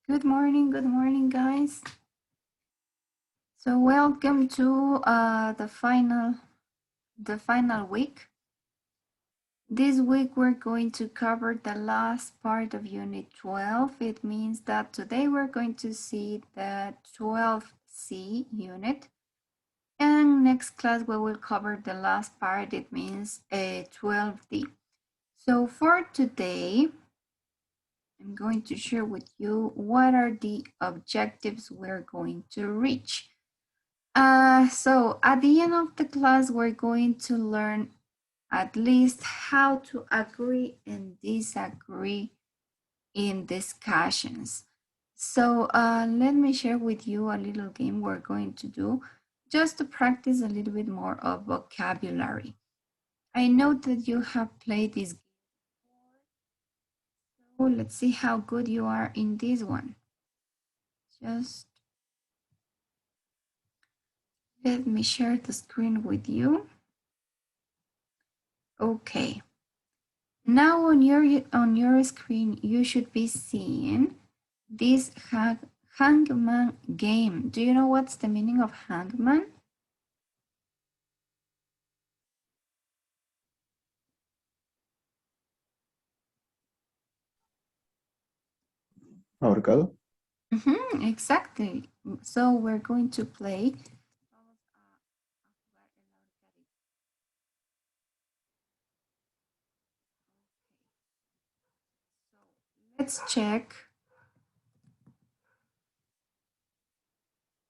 Good morning, guys. So welcome to the final week. This week we're going to cover the last part of Unit 12. It means that today we're going to see the 12C unit. And next class we will cover the last part. It means 12D. So for today, I'm going to share with you what are the objectives we're going to reach. So at the end of the class, we're going to learn at least how to agree and disagree in discussions. So let me share with you a little game we're going to do just to practice a little bit more of vocabulary. I know that you have played this game before, so let's see how good you are in this one. Just let me share the screen with you. Okay. Now on your screen, you should be seeing this Hangman Game. Do you know what's the meaning of hangman? Ahorcado. Exactly. So we're going to play. Let's check.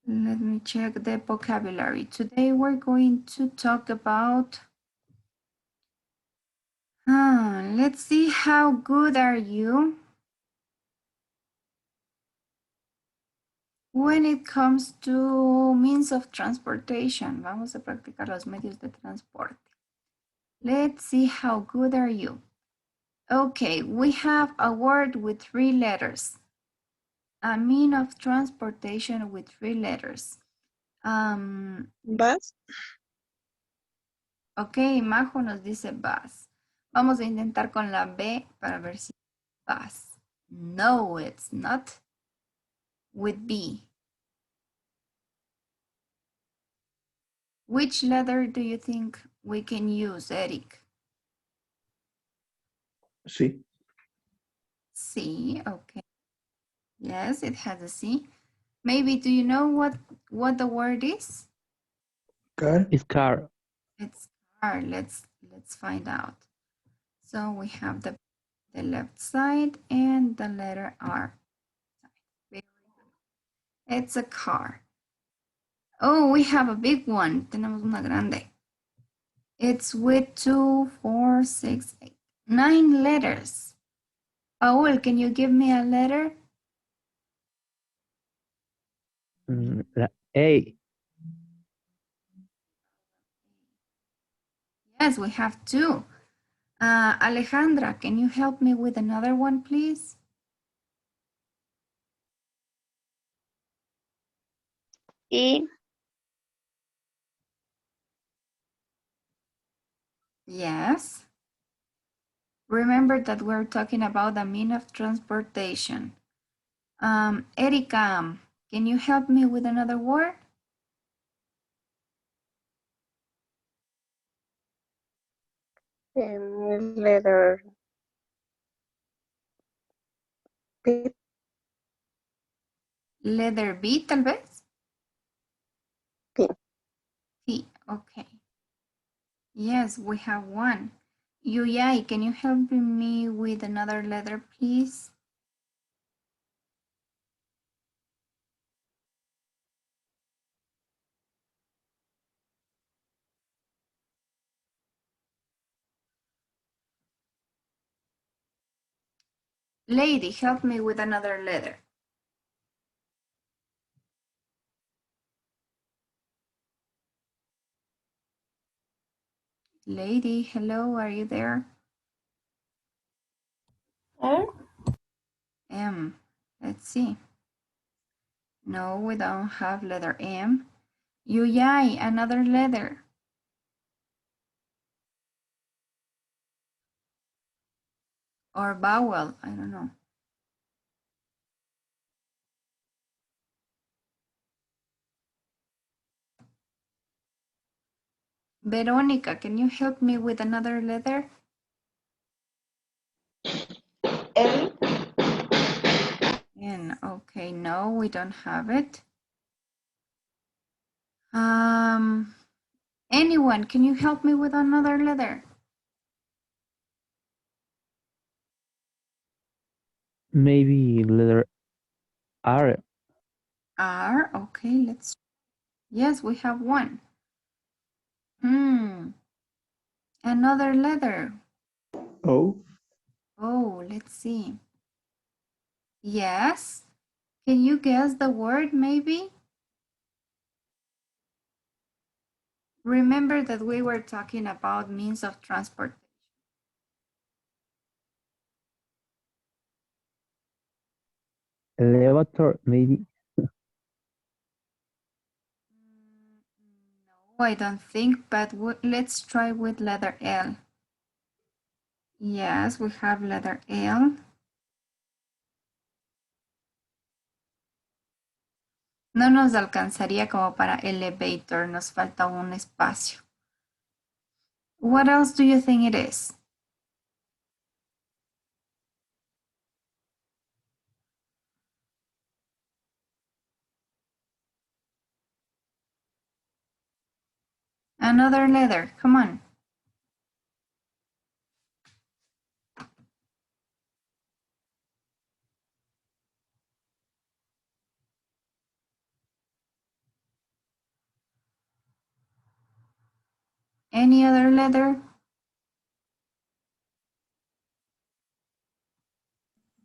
Let me check the vocabulary. Today we're going to talk about, let's see how good are you when it comes to means of transportation. Vamos a practicar los medios de transporte. Let's see how good are you. Okay, we have a word with 3 letters. A mean of transportation with 3 letters. Bus. Ok, Majo nos dice bus. Vamos a intentar con la B para ver si bus. No, it's not. With B. Which letter do you think we can use, Eric? Sí. C, okay. Yes, it has a C. Maybe do you know what the word is? Car. It's car. It's car. Let's find out. So we have the left side and the letter R. Very good. It's a car. Oh, we have a big one. Tenemos una grande. It's with 2, 4, 6, 8, 9 letters. Paul, can you give me a letter? La A. Yes, we have 2. Alejandra, can you help me with another one, please? E. Yes. Remember that we're talking about a mean of transportation. Erika, can you help me with another word? Letter B. Letter B, tal vez? P. T, okay. Yes, we have one. Yuyai, can you help me with another letter, please? Lady, help me with another letter. Lady, hello, are you there? M, let's see. No, we don't have letter M. Yuyai, another letter. Or vowel, I don't know. Veronica, can you help me with another letter? L. N. Okay, no, we don't have it. Anyone, can you help me with another letter? Maybe letter R. R. Okay, let's. Yes, we have one. Another letter. O. Oh, let's see. Yes. Can you guess the word maybe? Remember that we were talking about means of transport. Elevator, maybe. No, I don't think, but let's try with letter L. Yes, we have letter L. No nos alcanzaría como para elevator, nos falta un espacio. What else do you think it is? Another letter, come on. Any other letter?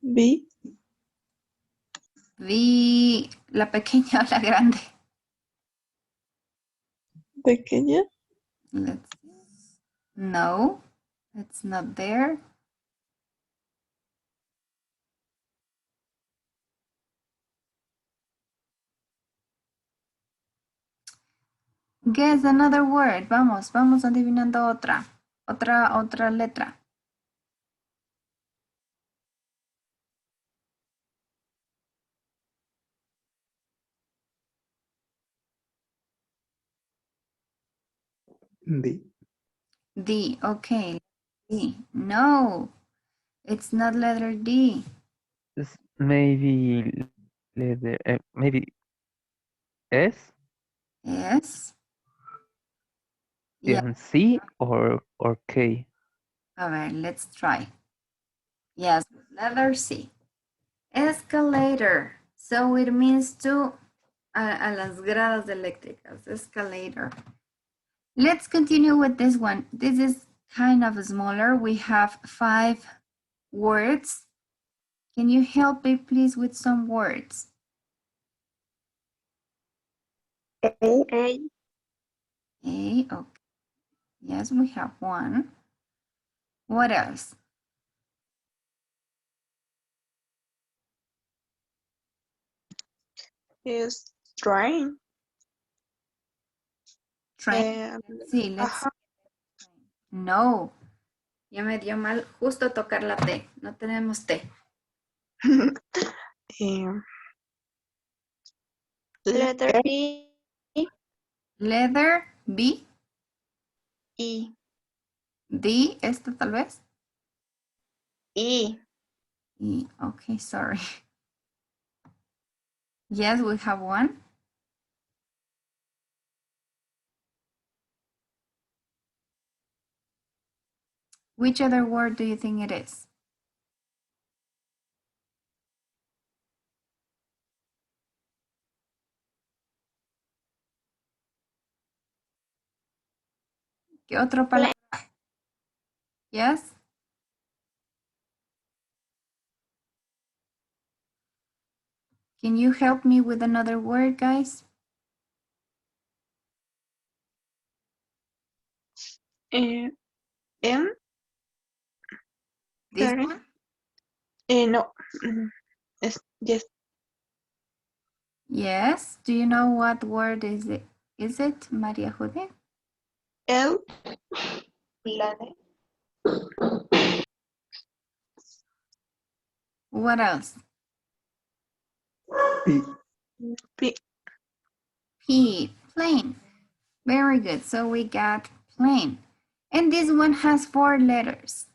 B. V, la pequeña o la grande. Pequeña. Let's see. No, it's not there. Guess another word. Vamos adivinando otra letra. D. D, okay. D. No, it's not letter D. Maybe letter, maybe S S. Yeah, and C or K. a ver, let's try. Yes, letter C. Escalator. So it means to a las gradas eléctricas. Escalator. Let's continue with this one. This is kind of smaller. We have 5 words. Can you help me please with some words? A. A, okay. Yes, we have one. What else? Is train. Train. Let's see, let's see. No, ya me dio mal justo tocar la T. No tenemos T. Letter B. Leather, B, E. D, esta tal vez. E. E, okay, sorry. Yes, we have one. Which other word do you think it is? ¿Qué otra palabra? Yes? Can you help me with another word, guys? M. This Sorry. one? No. Yes. Yes. Do you know what word is it? Is it Maria Jose? L. Lane. What else? P. P. P, plane. Very good. So we got train. And this one has 4 letters.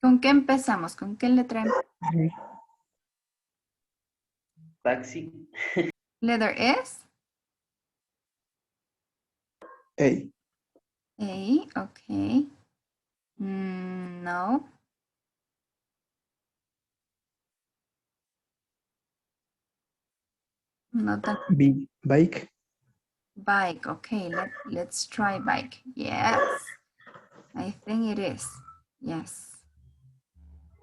¿Con qué empezamos? ¿Con qué letra? Taxi. Letter S? A. A, okay. No. Not that. B. Bike. Bike, okay, let's try bike. Yes, I think it is. Yes.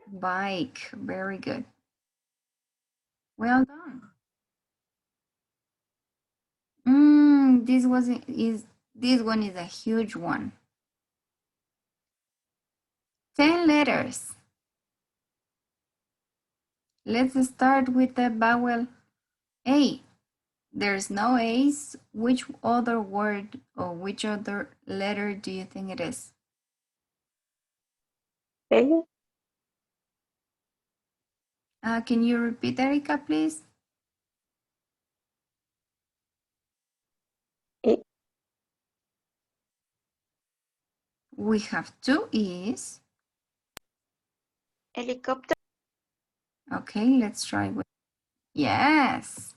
Bike, very good. Well done. This one is a huge one. 10 letters. Let's start with the vowel A. There's no A's. Which other word or which other letter do you think it is? A. Can you repeat, Erica, please? E. We have 2 E's. Helicopter. Okay, let's try with, yes.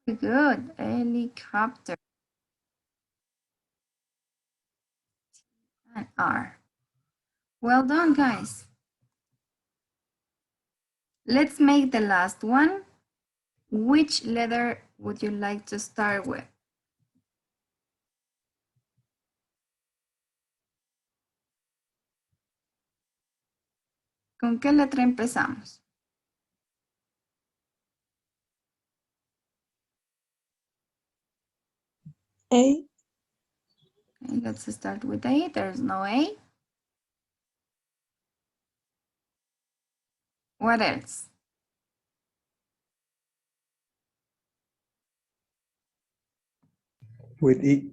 Good, helicopter. And R. Well done, guys. Let's make the last one. Which letter would you like to start with? ¿Con qué letra empezamos? A. Okay, let's start with A. There's no A. What else? With E.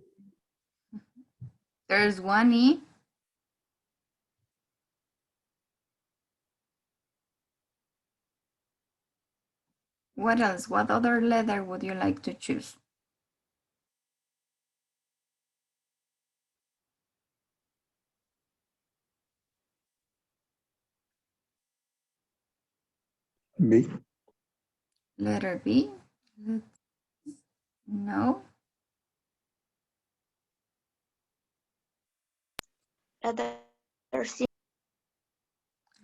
There's 1 E. What else? What other letter would you like to choose? B. Letter B. No. Letter C.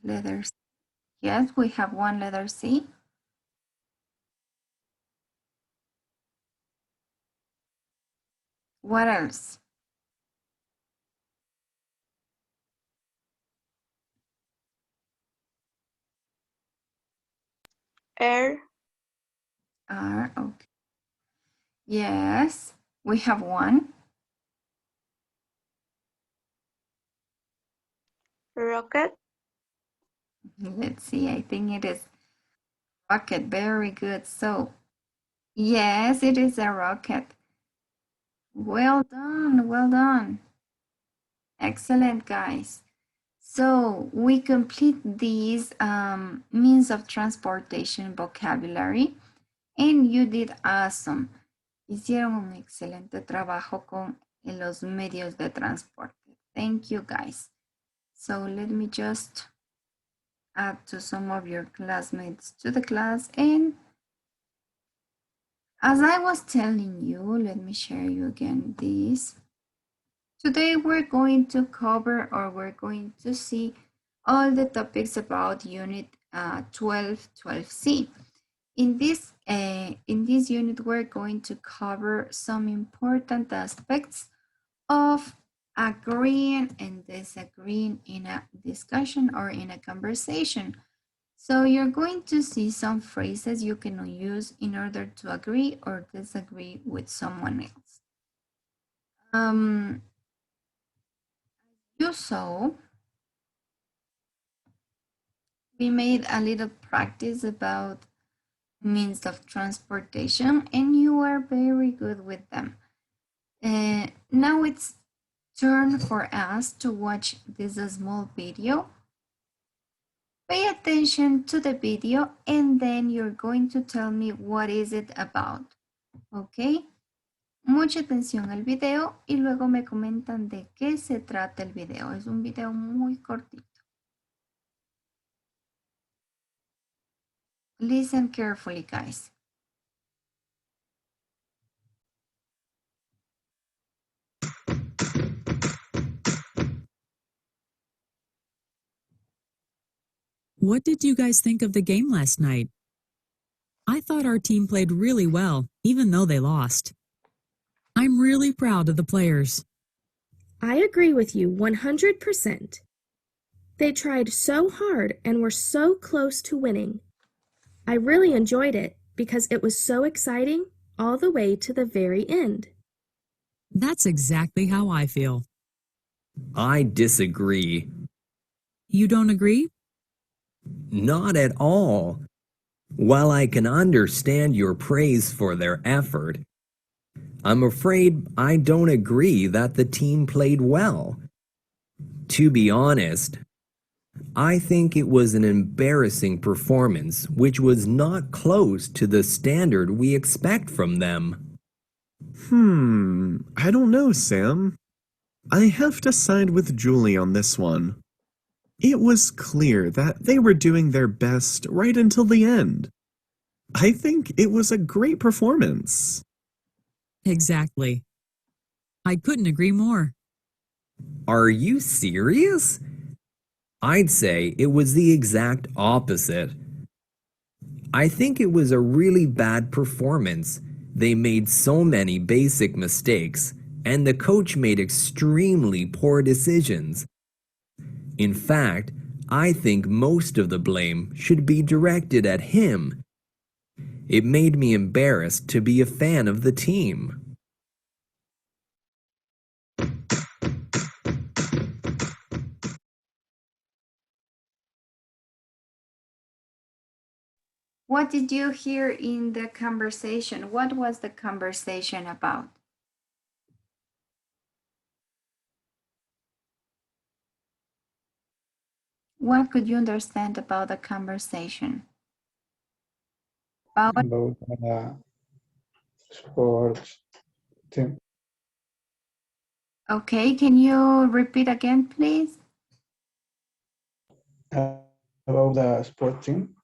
Letter C. Yes, we have 1 letter C. What else? R. R. Okay. Yes, we have 1. Rocket. Let's see, I think it is rocket. Very good. So, yes, it is a rocket. Well done, well done. Excellent, guys. So, we complete these means of transportation vocabulary, and you did awesome. Hicieron un excelente trabajo con los medios de transporte. Thank you, guys. So, let me just add to some of your classmates to the class. And as I was telling you, let me share you again this. Today we're going to cover, or we're going to see all the topics about Unit 12C. In this unit, we're going to cover some important aspects of agreeing and disagreeing in a discussion or in a conversation. So you're going to see some phrases you can use in order to agree or disagree with someone else. You saw, we made a little practice about means of transportation, and you are very good with them. Now it's turn for us to watch this small video Pay attention to the video and then you're going to tell me what is it about. ¿Ok? Mucha atención al video y luego me comentan de qué se trata el video. Es un video muy cortito. Listen carefully, guys. What did you guys think of the game last night? I thought our team played really well, even though they lost. I'm really proud of the players. I agree with you 100%. They tried so hard and were so close to winning. I really enjoyed it because it was so exciting all the way to the very end. That's exactly how I feel. I disagree. You don't agree? Not at all. While I can understand your praise for their effort, I'm afraid I don't agree that the team played well. To be honest, I think it was an embarrassing performance which was not close to the standard we expect from them. I don't know, Sam. I have to side with Julie on this one. It was clear that they were doing their best right until the end. I think it was a great performance. Exactly. I couldn't agree more. Are you serious? I'd say it was the exact opposite. I think it was a really bad performance. They made so many basic mistakes, and the coach made extremely poor decisions. In fact, I think most of the blame should be directed at him. It made me embarrassed to be a fan of the team. What did you hear in the conversation? What was the conversation about? What could you understand about the conversation? About Sports team. Okay, can you repeat again, please? About the sport team.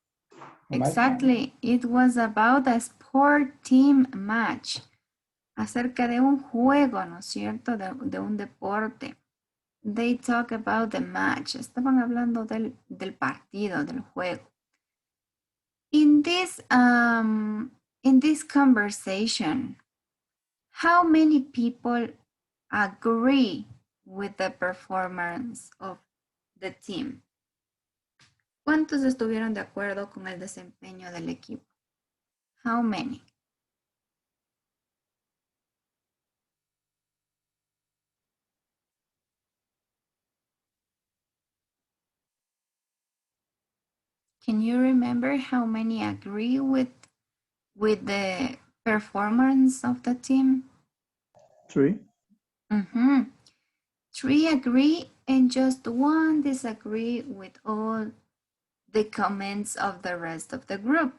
Match. Exactly, it was about a sport team match. Acerca de un juego, ¿no es cierto? De un deporte. They talk about the match. Estaban hablando del partido, del juego. In this conversation, how many people agree with the performance of the team? ¿Cuántos estuvieron de acuerdo con el desempeño del equipo? How many? Can you remember how many agree with the performance of the team? 3. 3 agree and just 1 disagree with all the comments of the rest of the group.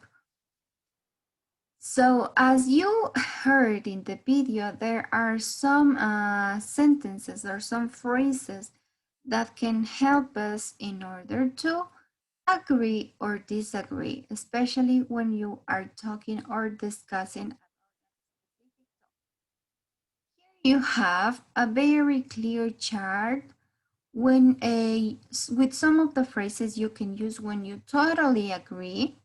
So as you heard in the video, there are some sentences or some phrases that can help us in order to agree or disagree, especially when you are talking or discussing. Here you have a very clear chart when with some of the phrases you can use when you totally agree.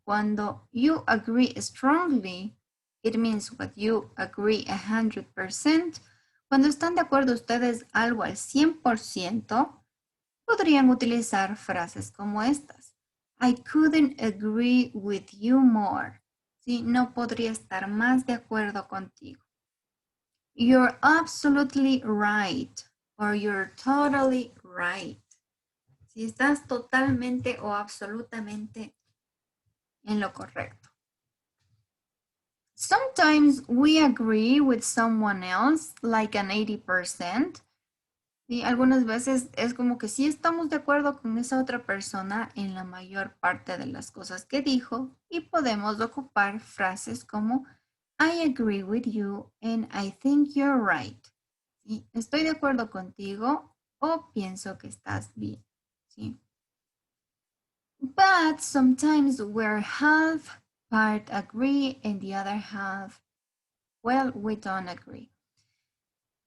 Cuando you agree strongly, it means what you agree 100%. Cuando están de acuerdo ustedes algo al 100%, podrían utilizar frases como estas. I couldn't agree with you more. ¿Sí? No podría estar más de acuerdo contigo. You're absolutely right. Or you're totally right. Si estás totalmente o absolutamente en lo correcto. Sometimes we agree with someone else like an 80%. ¿sí? Algunas veces es como que sí estamos de acuerdo con esa otra persona en la mayor parte de las cosas que dijo y podemos ocupar frases como I agree with you and I think you're right. ¿Sí? Estoy de acuerdo contigo o pienso que estás bien. ¿Sí? But sometimes we're half part agree and the other half, well, we don't agree.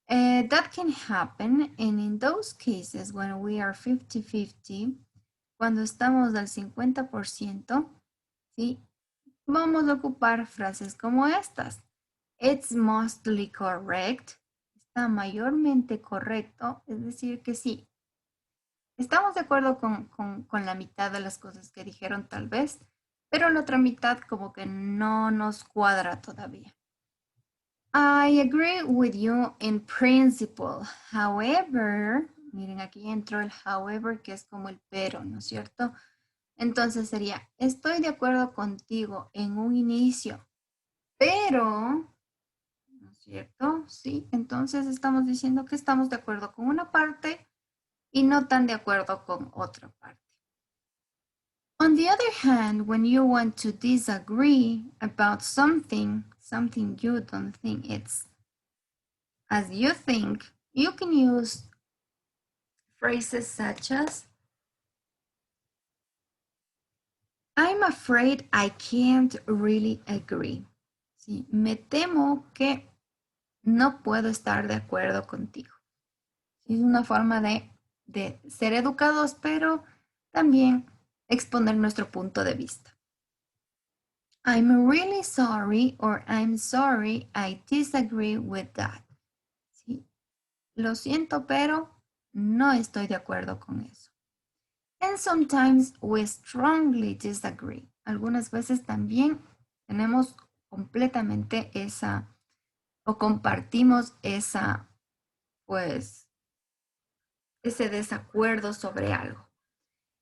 That can happen, and in those cases when we are 50-50, cuando estamos al 50%, ¿sí? Vamos a ocupar frases como estas. It's mostly correct. Está mayormente correcto, es decir, que sí. Estamos de acuerdo con la mitad de las cosas que dijeron tal vez, pero la otra mitad como que no nos cuadra todavía. I agree with you in principle. However, miren, aquí entró el however, que es como el pero, ¿no es cierto? Entonces sería, estoy de acuerdo contigo en un inicio, pero, ¿no es cierto? Sí, entonces estamos diciendo que estamos de acuerdo con una parte y no tan de acuerdo con otra parte. On the other hand, when you want to disagree about something you don't think it's as you think, you can use phrases such as, I'm afraid I can't really agree. Sí, me temo que no puedo estar de acuerdo contigo. Es una forma de ser educados, pero también exponer nuestro punto de vista. I'm really sorry or I'm sorry, I disagree with that. Sí, lo siento, pero no estoy de acuerdo con eso. And sometimes we strongly disagree. Algunas veces también tenemos completamente esa o compartimos esa, pues, ese desacuerdo sobre algo.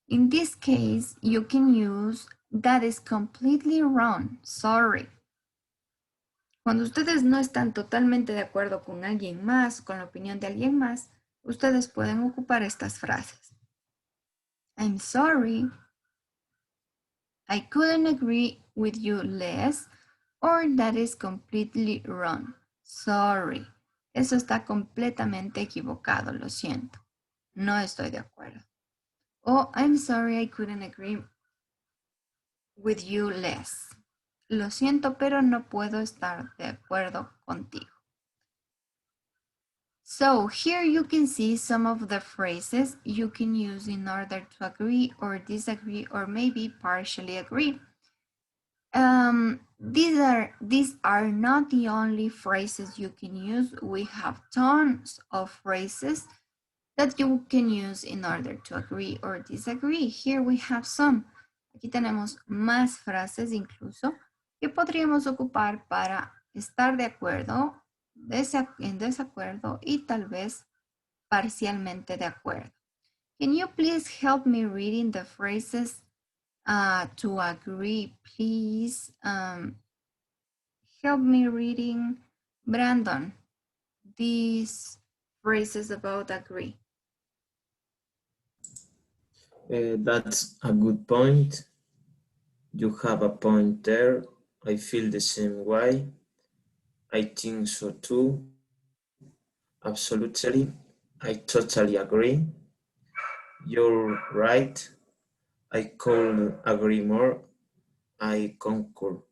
In this case, you can use that is completely wrong. Sorry. Cuando ustedes no están totalmente de acuerdo con alguien más, con la opinión de alguien más, ustedes pueden ocupar estas frases. I'm sorry. I couldn't agree with you less, or that is completely wrong. Sorry. Eso está completamente equivocado, lo siento. No estoy de acuerdo. O I'm sorry I couldn't agree with you less. Lo siento, pero no puedo estar de acuerdo contigo. So here you can see some of the phrases you can use in order to agree or disagree or maybe partially agree. These are not the only phrases you can use. We have tons of phrases that you can use in order to agree or disagree. Here we have some. Aquí tenemos más frases incluso que podríamos ocupar para estar de acuerdo, en desacuerdo y tal vez parcialmente de acuerdo. Can you please help me reading the phrases to agree, please? Help me reading, Brandon, these phrases about agree. That's a good point. You have a point there. I feel the same way. I think so too. Absolutely. I totally agree. You're right. I couldn't agree more. I concur.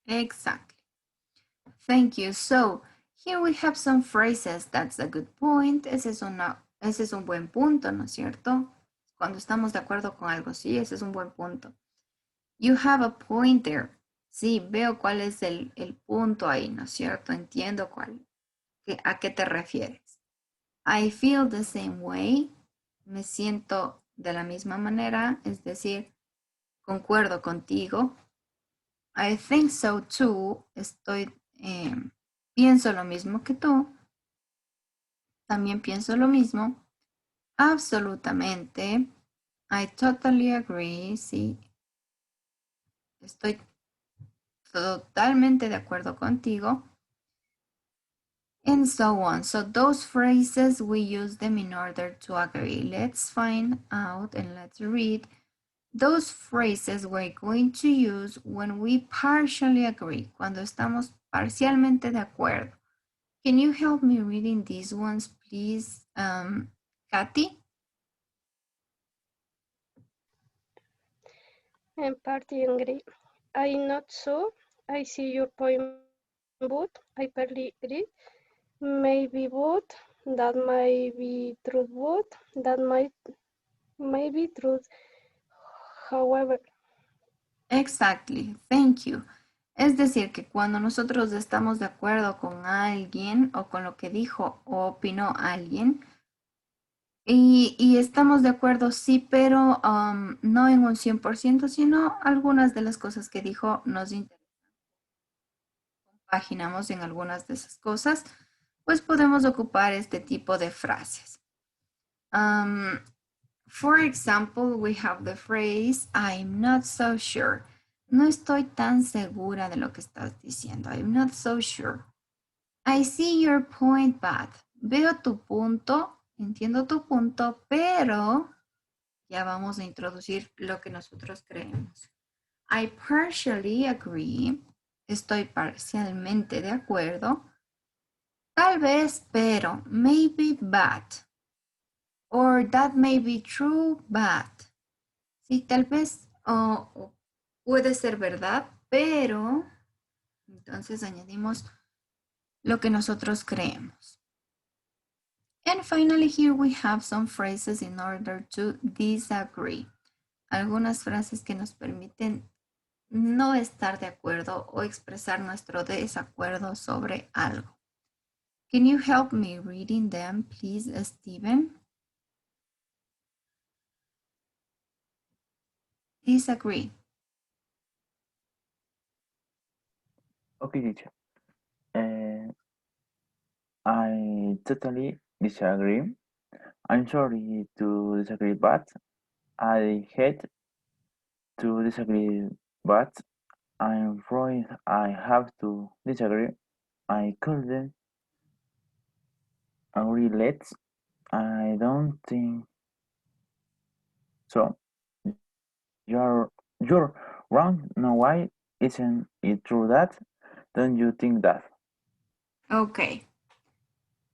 Exactly. Thank you. So here we have some phrases. That's a good point. Ese es un buen punto, ¿no es cierto? Cuando estamos de acuerdo con algo, sí, ese es un buen punto. You have a point there. Sí, veo cuál es el punto ahí, ¿no es cierto? Entiendo a qué te refieres. I feel the same way. Me siento de la misma manera, es decir, concuerdo contigo. I think so too. Pienso lo mismo que tú. También pienso lo mismo. Absolutamente. I totally agree. Sí. Estoy totalmente de acuerdo contigo. and so on. So those phrases, we use them in order to agree. Let's find out and let's read those phrases we're going to use when we partially agree, cuando estamos parcialmente de acuerdo. Can you help me reading these ones, please, Kathy? And party agree. I not so. I see your point, but I barely agree. Maybe but that might be true, but that might be true. However, Exactly, thank you. Es decir, que cuando nosotros estamos de acuerdo con alguien o con lo que dijo o opinó alguien, y estamos de acuerdo, sí, pero no en un 100%, sino algunas de las cosas que dijo nos interesan. Compaginamos en algunas de esas cosas, pues podemos ocupar este tipo de frases. For example, we have the phrase, I'm not so sure. No estoy tan segura de lo que estás diciendo. I'm not so sure. I see your point, but. Veo tu punto, entiendo tu punto, pero ya vamos a introducir lo que nosotros creemos. I partially agree. Estoy parcialmente de acuerdo. Tal vez, pero. Maybe, but. Or that may be true, but. Sí, tal vez puede ser verdad, pero entonces añadimos lo que nosotros creemos. And finally, here we have some phrases in order to disagree. Algunas frases que nos permiten no estar de acuerdo o expresar nuestro desacuerdo sobre algo. Can you help me reading them, please, Steven? Disagree. Okay, teacher. I totally disagree. I'm sorry to disagree, but I hate to disagree, but I'm afraid I have to disagree. I couldn't agree less. I don't think so. You're wrong. No, why isn't it true that? Don't you think that? Okay.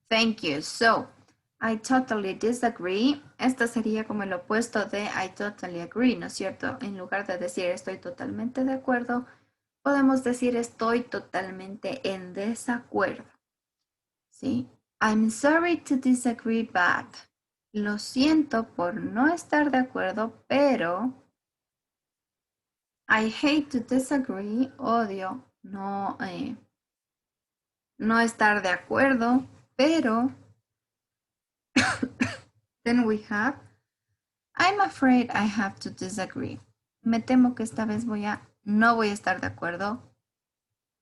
Thank you. So, I totally disagree. Esta sería como el opuesto de I totally agree, ¿no es cierto? En lugar de decir estoy totalmente de acuerdo, podemos decir estoy totalmente en desacuerdo. ¿Sí? I'm sorry to disagree, but. Lo siento por no estar de acuerdo, pero. I hate to disagree. Odio no estar de acuerdo, pero. Then we have, I'm afraid I have to disagree. Me temo que esta vez no voy a estar de acuerdo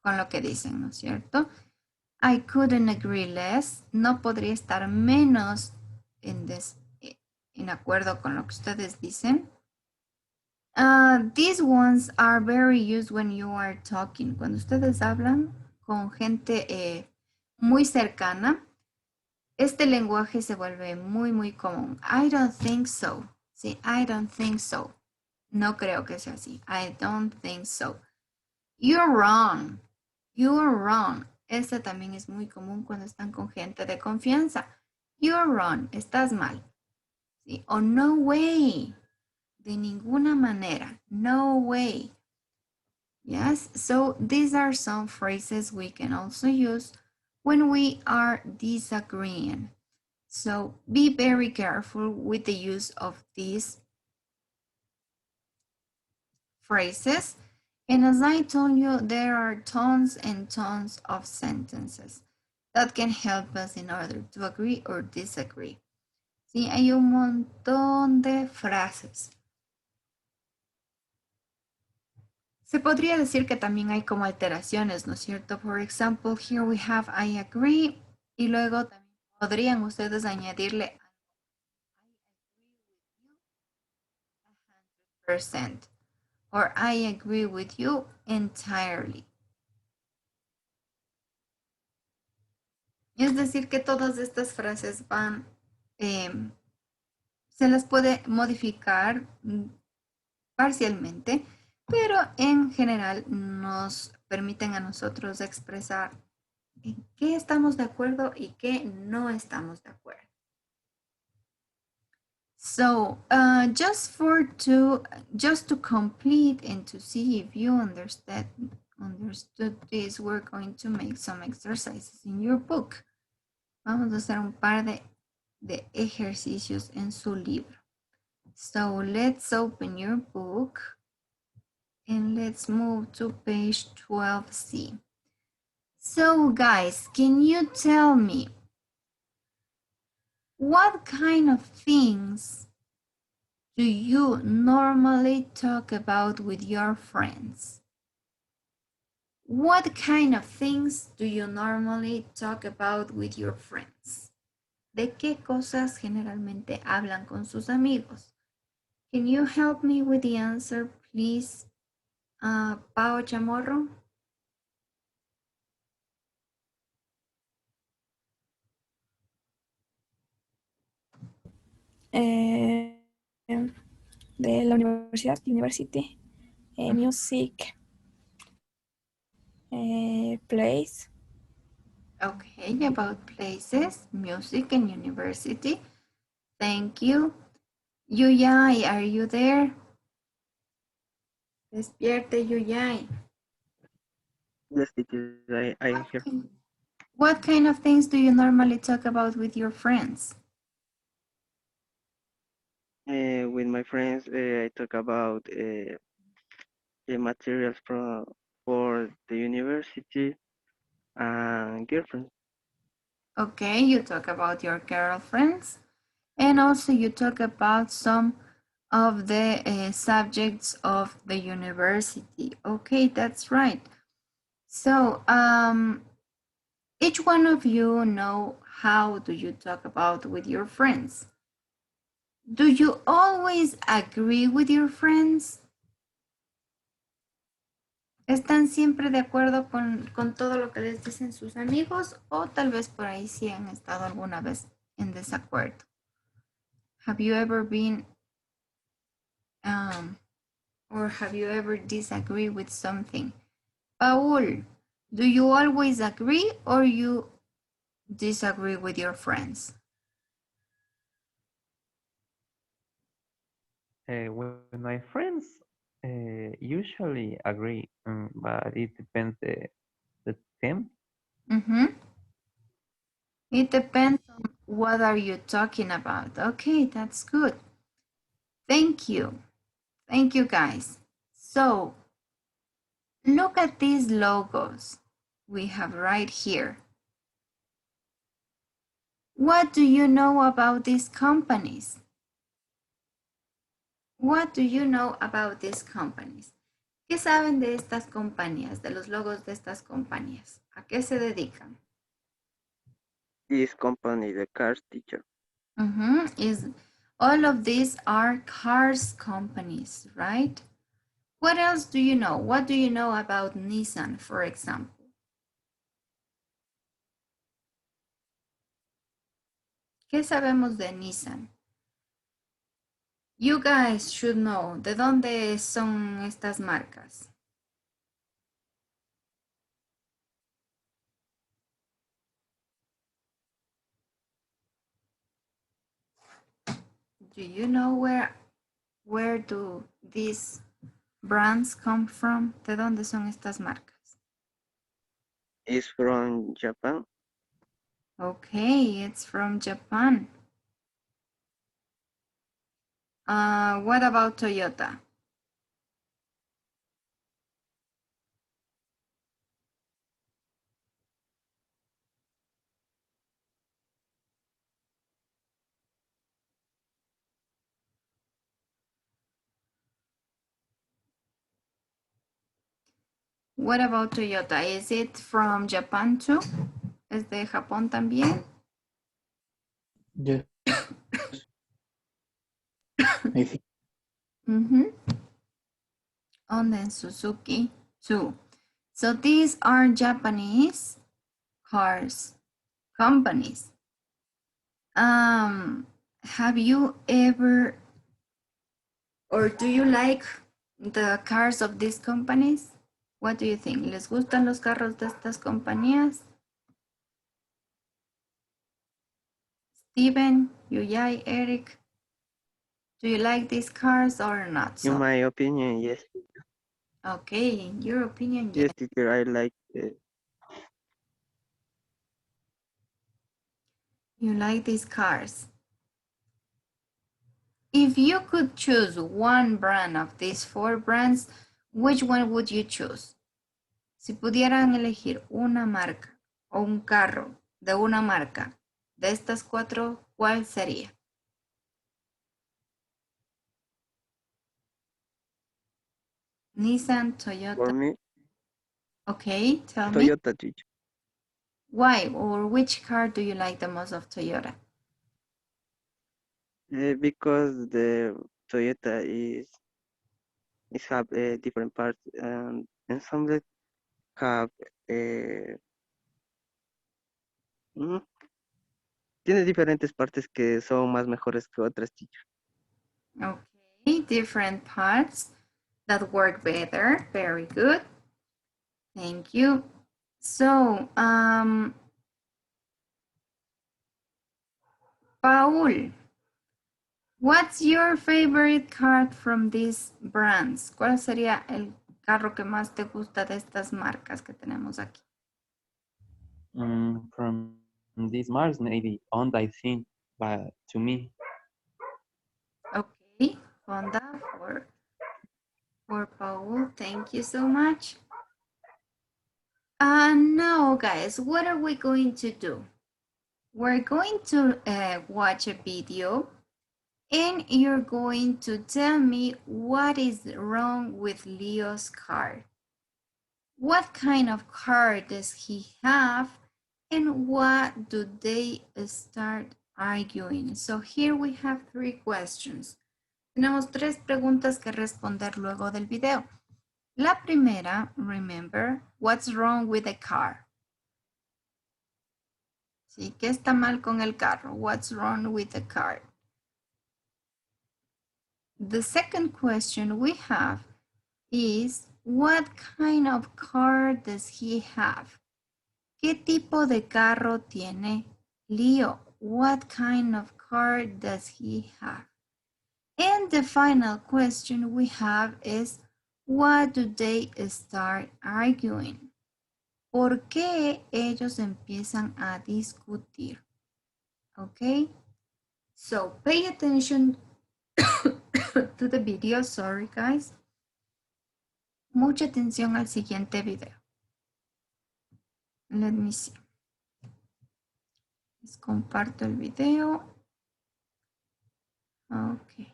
con lo que dicen, ¿no es cierto? I couldn't agree less. No podría estar menos en acuerdo con lo que ustedes dicen. These ones are very used when you are talking. Cuando ustedes hablan con gente muy cercana, este lenguaje se vuelve muy, muy común. I don't think so. Sí, I don't think so. No creo que sea así. I don't think so. You're wrong. You're wrong. Este también es muy común cuando están con gente de confianza. You're wrong. Estás mal. ¿Sí? O no way. De ninguna manera. No way. Yes, so these are some phrases we can also use when we are disagreeing. So be very careful with the use of these phrases. And as I told you, there are tons and tons of sentences that can help us in order to agree or disagree. Sí, hay un montón de frases. Se podría decir que también hay como alteraciones, ¿no es cierto? For example, here we have I agree y luego también podrían ustedes añadirle I agree with you 100% or I agree with you entirely. Es decir, que todas estas frases van, se las puede modificar parcialmente, pero en general nos permiten a nosotros expresar en qué estamos de acuerdo y qué no estamos de acuerdo. So just to complete and to see if you understood this, we're going to make some exercises in your book. Vamos a hacer un par de ejercicios en su libro. So let's open your book and let's move to page 12C. So guys, can you tell me what kind of things do you normally talk about with your friends? What kind of things do you normally talk about with your friends? ¿De qué cosas generalmente hablan con sus amigos? Can you help me with the answer, please, Pao Chamorro? De la universidad, university, music, place. Okay, about places, music, and university. Thank you. Yuyai, are you there? Despierte, Yuyai. Yes, teacher, I am here. What kind of things do you normally talk about with your friends? With my friends, I talk about the materials for the university and girlfriend. Okay, you talk about your girlfriends, and also you talk about some of the subjects of the university. Okay, that's right. So, each one of you know how do you talk about with your friends? Do you always agree with your friends? ¿Están siempre de acuerdo con todo lo que les dicen sus amigos o tal vez por ahí sí han estado alguna vez en desacuerdo? Have you ever been or have you ever disagreed with something? Paul, do you always agree or you disagree with your friends? With my friends, usually agree, but it depends the theme. It depends on what are you talking about. Okay, that's good. Thank you. Thank you, guys. So, look at these logos we have right here. What do you know about these companies? What do you know about these companies? ¿Qué saben de estas compañías, de los logos de estas compañías? ¿A qué se dedican? This company, the cars, teacher. All of these are cars companies, right? What else do you know? What do you know about Nissan, for example? ¿Qué sabemos de Nissan? You guys should know. ¿De dónde son estas marcas? Do you know where do these brands come from? ¿De dónde son estas marcas? Is from Japan. Okay, it's from Japan. What about Toyota? What about Toyota? Is it from Japan too? ¿Es de Japón también? Yes. I think. Honda and Suzuki too. So these are Japanese cars companies. Have you ever, or do you like the cars of these companies? What do you think? ¿Les gustan los carros de estas compañías? Steven, Yuyay, Eric, do you like these cars or not? In So, my opinion, yes. okay, in your opinion, yes. Yes, teacher, I like You like these cars. If you could choose one brand of these 4 brands, which one would you choose? Si pudieran elegir una marca o un carro de una marca de estas 4, ¿cuál sería? Nissan, Toyota. for me, Okay, tell me. Toyota, teacher. Why or which car do you like the most of Toyota? Because the Toyota is have different parts and some that have tiene diferentes partes que son más mejores que otras, teacher. Okay, different parts that work better. Very good. Thank you. So, Paul, what's your favorite car from these brands? ¿Cuál sería el carro que más te gusta de estas marcas que tenemos aquí? From these marks, maybe Honda, I think, but to me. Okay, Honda for Paul. Thank you so much. Now, guys, what are we going to do? We're going to watch a video and you're going to tell me what is wrong with Leo's car. What kind of car does he have and what do they start arguing? So here we have 3 questions. Tenemos 3 preguntas que responder luego del video. La primera, remember, what's wrong with the car? ¿Sí? ¿Qué está mal con el carro? What's wrong with the car? The second question we have is, what kind of car does he have? ¿Qué tipo de carro tiene Leo? What kind of car does he have? And the final question we have is, what do they start arguing? ¿Por qué ellos empiezan a discutir? Okay, so pay attention to the video. Sorry, guys. Mucha atención al siguiente video. Let me see. Les comparto el video. Okay.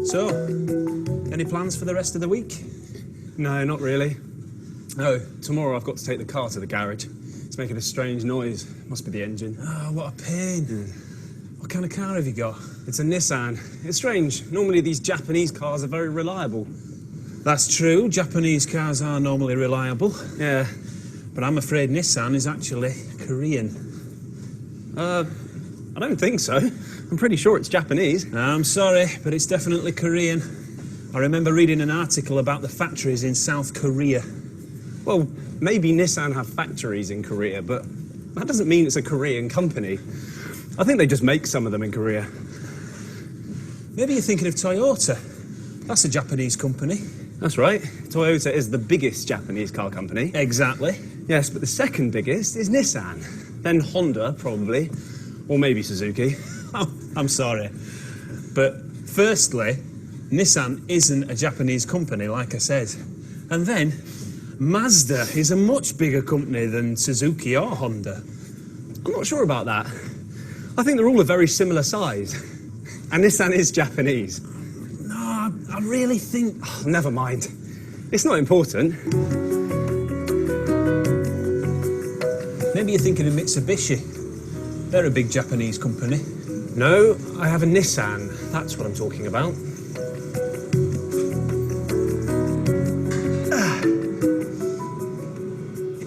So, any plans for the rest of the week? No, not really. Oh, tomorrow I've got to take the car to the garage. It's making a strange noise. Must be the engine. Oh, what a pain. What kind of car have you got? It's a Nissan. It's strange. Normally these Japanese cars are very reliable. That's true. Japanese cars are normally reliable. Yeah. But I'm afraid Nissan is actually Korean. I don't think so. I'm pretty sure it's Japanese. I'm sorry, but it's definitely Korean. I remember reading an article about the factories in South Korea. Well, maybe Nissan have factories in Korea, but that doesn't mean it's a Korean company. I think they just make some of them in Korea. Maybe you're thinking of Toyota. That's a Japanese company. That's right. Toyota is the biggest Japanese car company. Exactly. Yes, but the second biggest is Nissan. Then Honda, probably. Or maybe Suzuki. Oh, I'm sorry. But firstly, Nissan isn't a Japanese company, like I said. And then, Mazda is a much bigger company than Suzuki or Honda. I'm not sure about that. I think they're all a very similar size. And Nissan is Japanese. No, I really think... Oh, never mind. It's not important. Maybe you're thinking of Mitsubishi. They're a big Japanese company. No, I have a Nissan. That's what I'm talking about.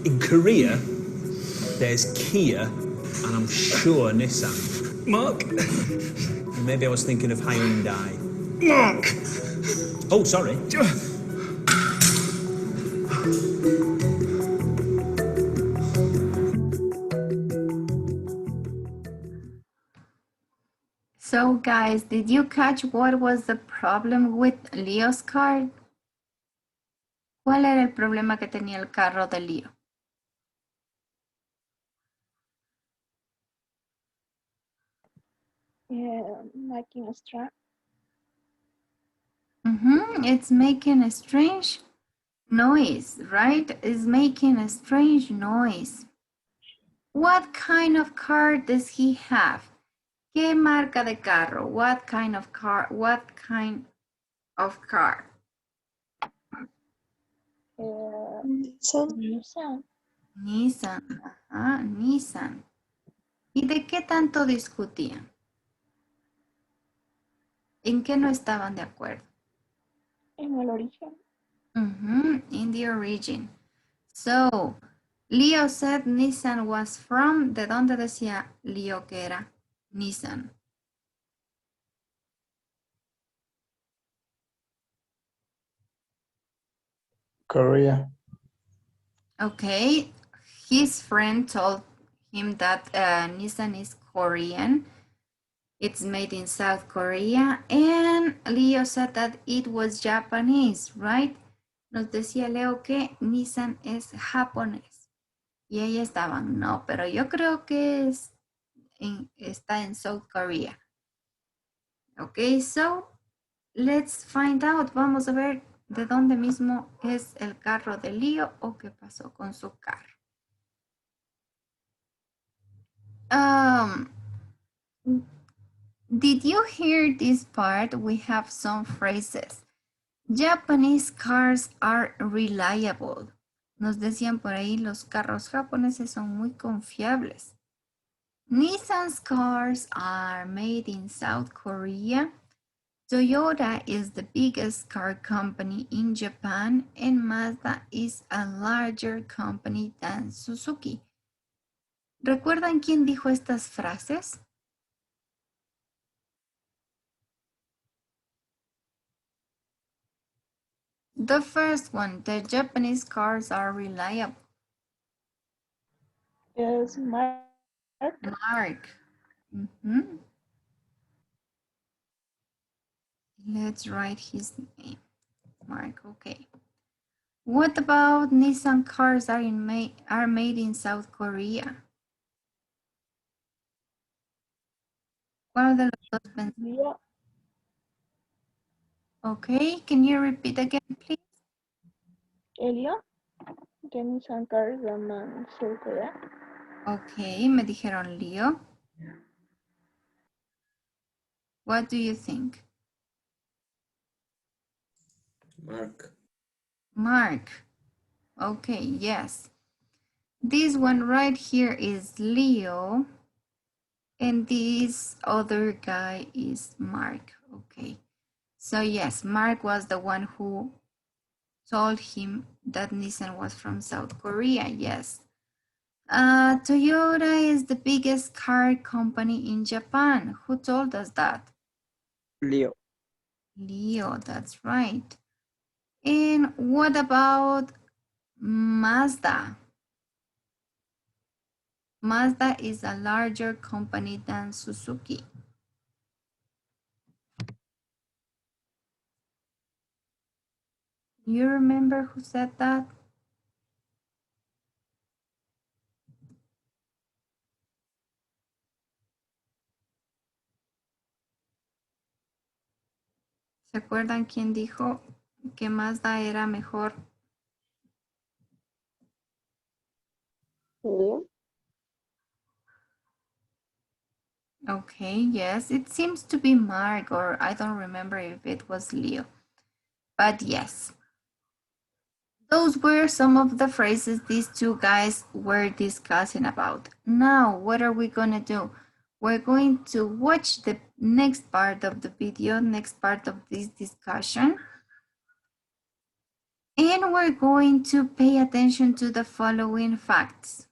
In Korea, there's Kia, and I'm sure Nissan. Mark? Maybe I was thinking of Hyundai. Mark! Oh, sorry. So guys, did you catch what was the problem with Leo's car? ¿Cuál era el problema que tenía el carro de Leo? Making a strap. It's making a strange noise, right? It's making a strange noise. What kind of car does he have? ¿Qué marca de carro? What kind of car? What kind of car? Nissan. Nissan. Ajá, Nissan. ¿Y de qué tanto discutían? ¿En qué no estaban de acuerdo? En el origen. In the origin. So, Leo said Nissan was from. ¿De dónde decía Leo que era Nissan? Korea. Okay, his friend told him that Nissan is Korean. It's made in South Korea. And Leo said that it was Japanese, right? Nos decía Leo que Nissan es japonés. Y ellas estaban, no, pero yo creo que está en South Korea. Okay, so let's find out. Vamos a ver de dónde mismo es el carro de Leo o qué pasó con su carro. Did you hear this part? We have some phrases. Japanese cars are reliable. Nos decían por ahí, los carros japoneses son muy confiables. Nissan's cars are made in South Korea. Toyota is the biggest car company in Japan, and Mazda is a larger company than Suzuki. ¿Recuerdan quién dijo estas frases? The first one, the Japanese cars are reliable. Yes, Mark. Mark. Let's write his name. Mark, okay. What about Nissan cars are made in South Korea? ¿Cuál de los dos pensamos? Leo. Okay, can you repeat again, please? Elio. The Nissan cars are made in South Korea. Okay, me dijeron Leo. What do you think? Mark. Mark. Okay, yes. This one right here is Leo. And this other guy is Mark. Okay. So yes, Mark was the one who told him that Nissan was from South Korea. Yes. Toyota is the biggest car company in Japan. Who told us that? Leo. Leo, that's right. And what about Mazda? Mazda is a larger company than Suzuki. You remember who said that? ¿Se acuerdan quién dijo que Mazda era mejor? Leo. Okay, yes, it seems to be Mark, or I don't remember if it was Leo. But yes, those were some of the phrases these two guys were discussing about. Now, what are we gonna do? we're going to watch the next part of the video, next part of this discussion. And we're going to pay attention to the following facts.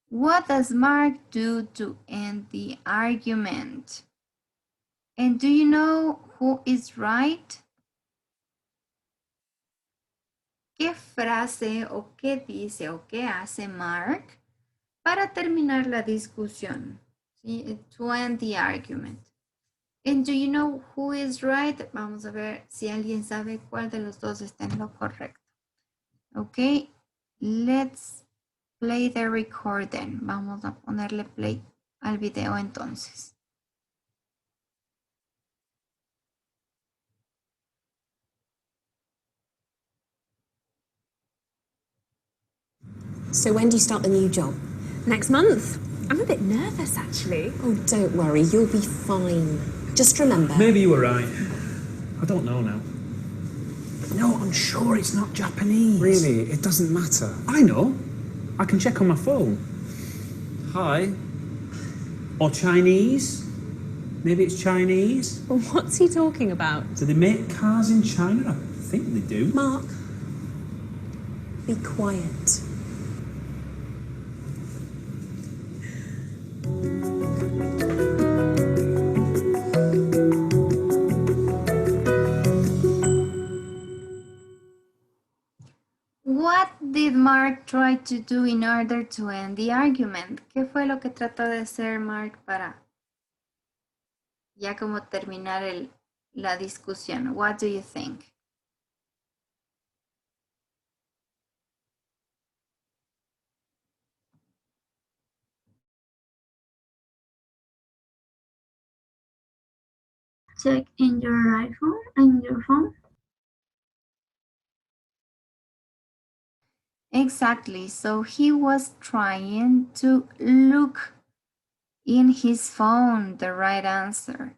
What does Mark do to end the argument? And do you know who is right? ¿Qué frase o qué dice o qué hace Mark para terminar la discusión? ¿Sí? To end the argument. And do you know who is right? Vamos a ver si alguien sabe cuál de los dos está en lo correcto. Ok, let's play the recording. Vamos a ponerle play al video entonces. So when do you start the new job? Next month. I'm a bit nervous, actually. Oh, don't worry, you'll be fine. Just remember... Maybe you were right. I don't know now. No, I'm sure it's not Japanese. Really? It doesn't matter. I know. I can check on my phone. Hi. Or Chinese? Maybe it's Chinese? Well, what's he talking about? Do they make cars in China? I think they do. Mark, be quiet. What did Mark try to do in order to end the argument? ¿Qué fue lo que trató de hacer Mark para ya como terminar la discusión? What do you think? Check in your iPhone and your phone. Exactly. So he was trying to look in his phone the right answer.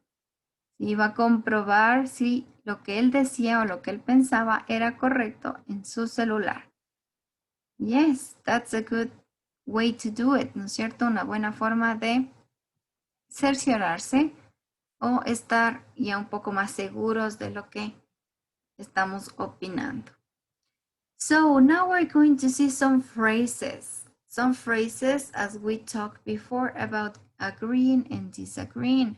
Iba a comprobar si lo que él decía o lo que él pensaba era correcto en su celular. Yes, that's a good way to do it, ¿no es cierto? Una buena forma de cerciorarse o estar ya un poco más seguros de lo que estamos opinando. So now we're going to see some phrases. Some phrases as we talked before about agreeing and disagreeing.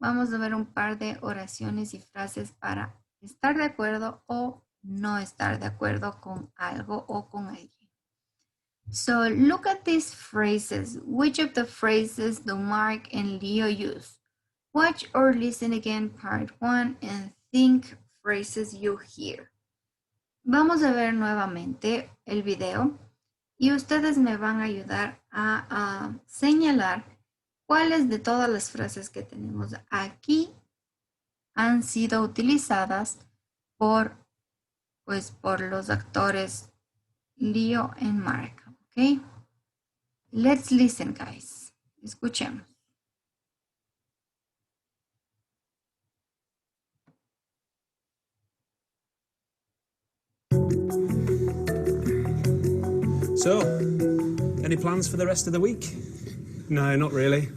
Vamos a ver un par de oraciones y frases para estar de acuerdo o no estar de acuerdo con algo o con alguien. So look at these phrases. Which of the phrases do Mark and Leo use? Watch or listen again part 1 and think phrases you hear. Vamos a ver nuevamente el video y ustedes me van a ayudar a señalar cuáles de todas las frases que tenemos aquí han sido utilizadas por los actores Leo and Mark. Okay? Let's listen, guys. Escuchemos. So, any plans for the rest of the week? No, not really.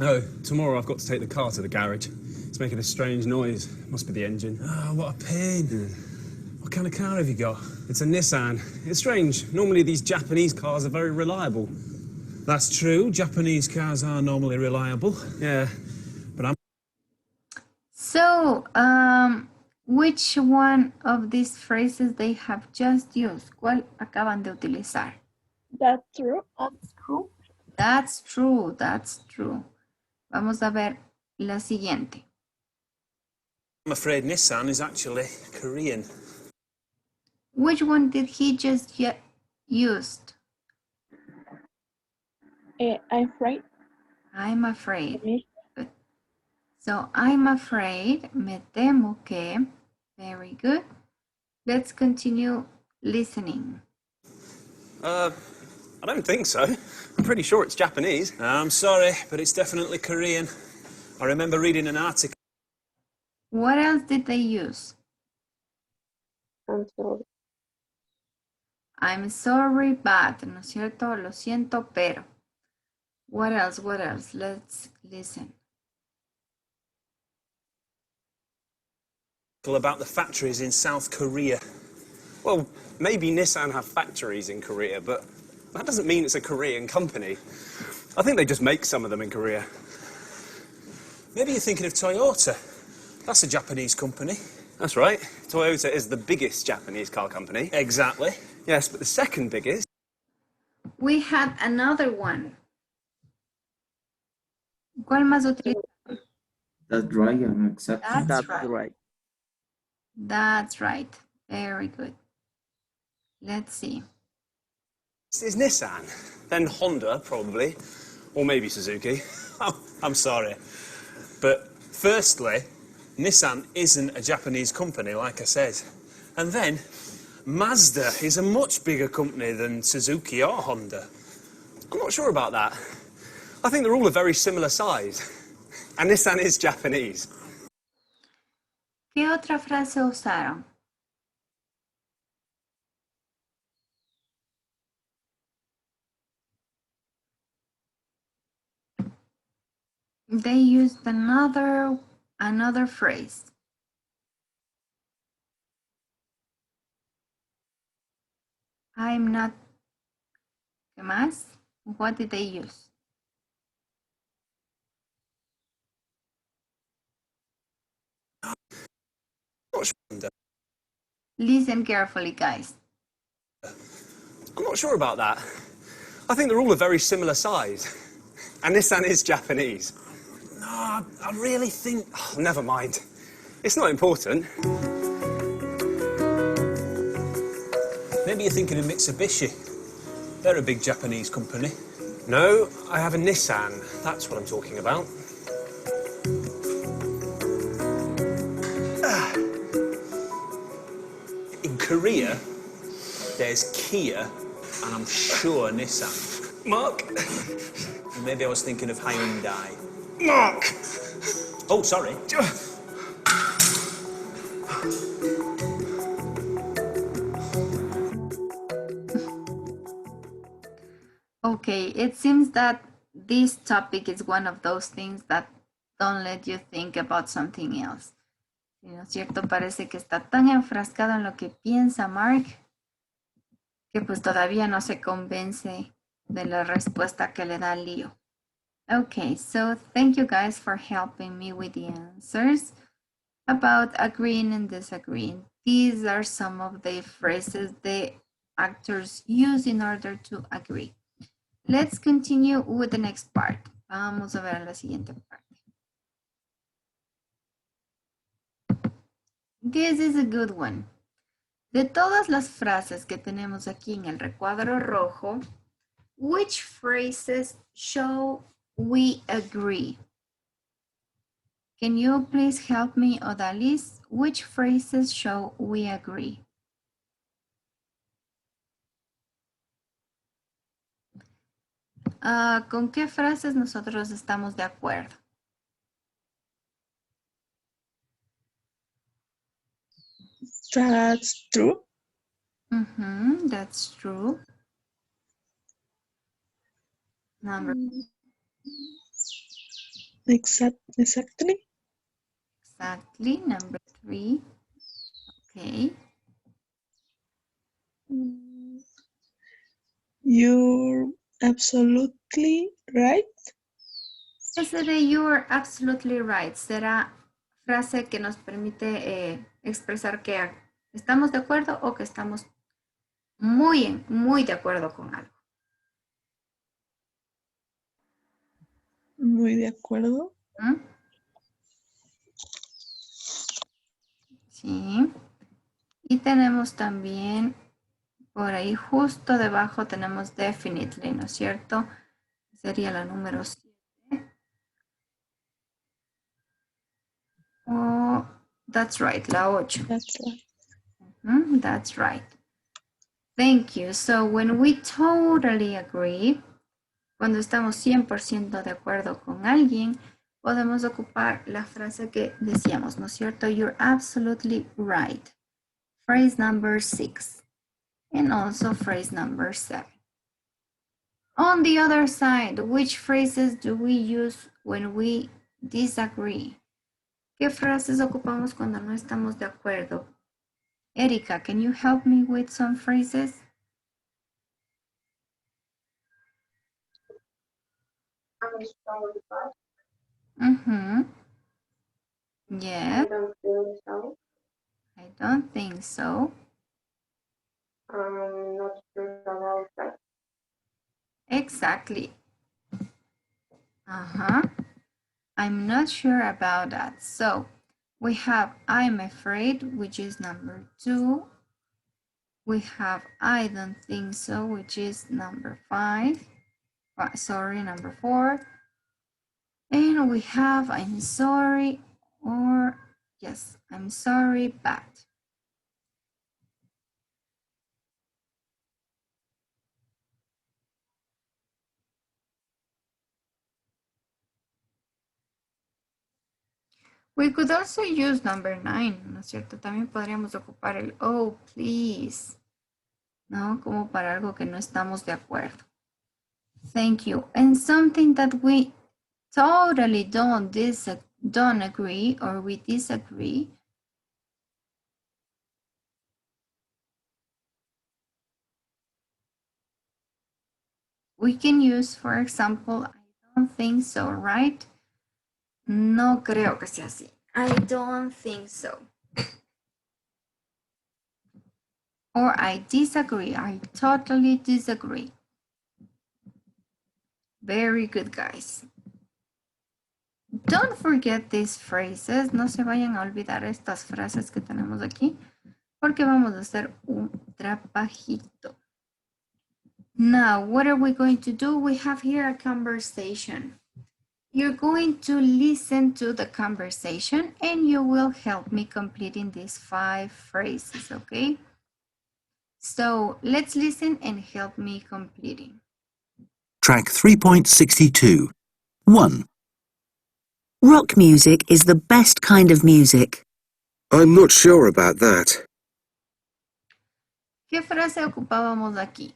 Oh, tomorrow I've got to take the car to the garage. It's making a strange noise. Must be the engine. Oh, what a pain. What kind of car have you got? It's a Nissan. It's strange. Normally these Japanese cars are very reliable. That's true. Japanese cars are normally reliable. Yeah, but I'm... So, which one of these phrases they have just used? ¿Cuál acaban de utilizar? That's true. That's true. That's true. That's true. Vamos a ver la siguiente. I'm afraid Nissan is actually Korean. Which one did he just use? I'm afraid. I'm afraid. Good. So, I'm afraid, me temo que. Very good. Let's continue listening. I don't think so. I'm pretty sure it's Japanese. I'm sorry, but it's definitely Korean. I remember reading an article. What else did they use? I'm sorry. I'm sorry, but, ¿no es cierto? Lo siento, pero. What else? What else? Let's listen. About the factories in South Korea. Well, maybe Nissan have factories in Korea, but that doesn't mean it's a Korean company. I think they just make some of them in Korea. Maybe you're thinking of Toyota. That's a Japanese company. That's right. Toyota is the biggest Japanese car company. Exactly. Yes, but the second biggest... We had another one. ¿Cuál más utiliza? That's right, exactly. That's right. That's right. Very good. Let's see. It's Nissan. Then Honda, probably. Or maybe Suzuki. Oh, I'm sorry. But firstly, Nissan isn't a Japanese company, like I said. And then, Mazda is a much bigger company than Suzuki or Honda. I'm not sure about that. I think they're all a very similar size. And Nissan is Japanese. ¿Qué otra frase usaron? They used another phrase. I'm not. ¿Qué más? What did they use? Listen carefully, guys. I'm not sure about that. I think they're all a very similar size. And Nissan is Japanese. No, I really think... Oh, never mind. It's not important. Maybe you're thinking of Mitsubishi. They're a big Japanese company. No, I have a Nissan. That's what I'm talking about. In Korea, there's Kia, and I'm sure Nissan. Mark? Maybe I was thinking of Hyundai. Mark! Oh, sorry. Okay, it seems that this topic is one of those things that don't let you think about something else. ¿No es cierto? Parece que está tan enfrascado en lo que piensa Mark que pues todavía no se convence de la respuesta que le da Leo. Okay, so thank you guys for helping me with the answers about agreeing and disagreeing. These are some of the phrases the actors use in order to agree. Let's continue with the next part. Vamos a ver la siguiente parte. This is a good one. De todas las frases que tenemos aquí en el recuadro rojo, which phrases show we agree? Can you please help me, Odalis? Which phrases show we agree? ¿Con qué frases nosotros estamos de acuerdo? That's true. That's true. Number. Exactly. Exactly. Number 3. Okay. You're absolutely right. Ese de you're absolutely right será frase que nos permite expresar que estamos de acuerdo o que estamos muy de acuerdo con algo. Muy de acuerdo. Sí. Y tenemos también por ahí justo debajo tenemos definitely, ¿no es cierto? Sería la número 7. Oh, that's right, la 8. That's right. That's right. Thank you. So when we totally agree, cuando estamos 100% de acuerdo con alguien, podemos ocupar la frase que decíamos, ¿no es cierto? You're absolutely right. Phrase number 6. and also phrase number 7. On the other side, which phrases do we use when we disagree? ¿Qué frases ocupamos cuando no estamos de acuerdo? Erika, can you help me with some phrases? I'm sorry, but Mm-hmm. Yeah. I don't think so. I don't think so. I'm not sure about that. Exactly. Uh-huh. I'm not sure about that. So we have I'm afraid, which is number 2. We have I don't think so, which is number 5. Sorry, number 4. And we have I'm sorry, or yes, I'm sorry, but. We could also use number 9, ¿no es cierto? También podríamos ocupar el oh, please, ¿no? Como para algo que no estamos de acuerdo. Thank you. And something that we totally don't agree or we disagree. We can use, for example, I don't think so, right? No creo que sea así. I don't think so. Or I disagree. I totally disagree. Very good, guys. Don't forget these phrases. No se vayan a olvidar estas frases que tenemos aquí, porque vamos a hacer un trabajito. Now, what are we going to do? We have here a conversation. You're going to listen to the conversation and you will help me completing these 5 phrases, okay? So let's listen and help me completing. Track 3.62. 1. Rock music is the best kind of music. I'm not sure about that. ¿Qué frase ocupábamos aquí?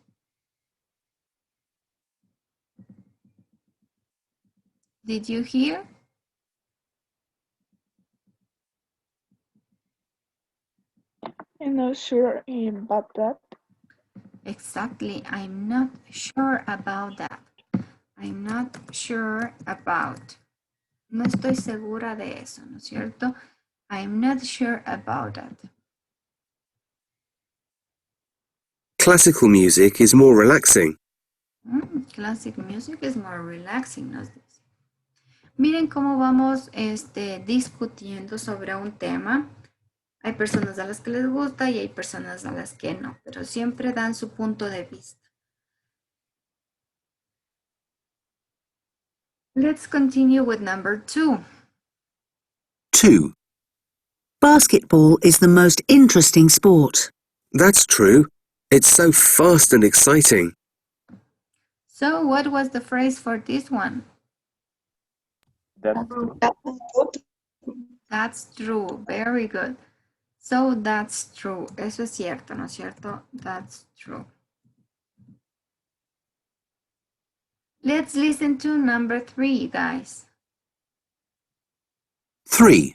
Did you hear? I'm not sure about that. Exactly. I'm not sure about that. I'm not sure about. No estoy segura de eso, ¿no es cierto? I'm not sure about that. Classical music is more relaxing. Classic music is more relaxing, nos dice. Miren cómo vamos discutiendo sobre un tema. Hay personas a las que les gusta y hay personas a las que no, pero siempre dan su punto de vista. Let's continue with number 2. 2. Basketball is the most interesting sport. That's true. It's so fast and exciting. So what was the phrase for this one? That's true. That's true. Very good. So that's true. Eso es cierto, ¿no es cierto? That's true. Let's listen to number 3, guys. 3.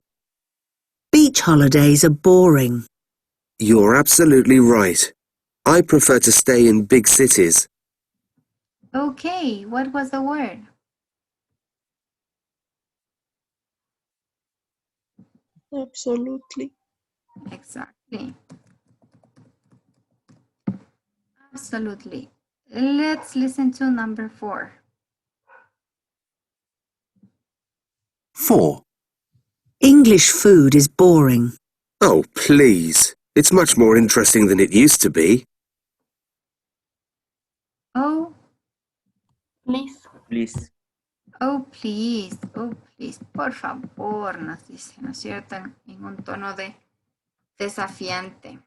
Beach holidays are boring. You're absolutely right. I prefer to stay in big cities. Okay, what was the word? Absolutely. Exactly. Absolutely. Let's listen to number 4. 4. English food is boring. Oh, please. It's much more interesting than it used to be. Oh, Please. Please. oh, please. Oh, please. Por favor, nos dice, ¿no es cierto? En un tono de desafiante.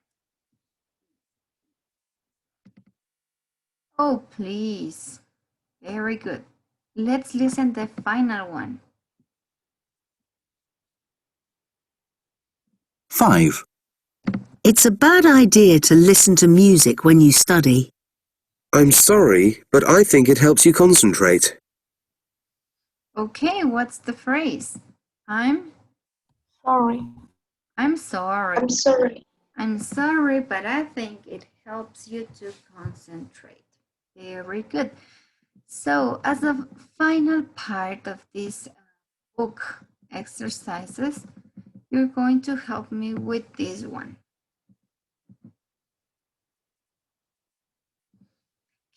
Oh, please. Very good. Let's listen to the final one. 5. It's a bad idea to listen to music when you study. I'm sorry, but I think it helps you concentrate. Okay, what's the phrase? I'm Sorry. sorry. I'm sorry. I'm sorry, but I think it helps you to concentrate. Very good. So, as a final part of this book exercises, you're going to help me with this one.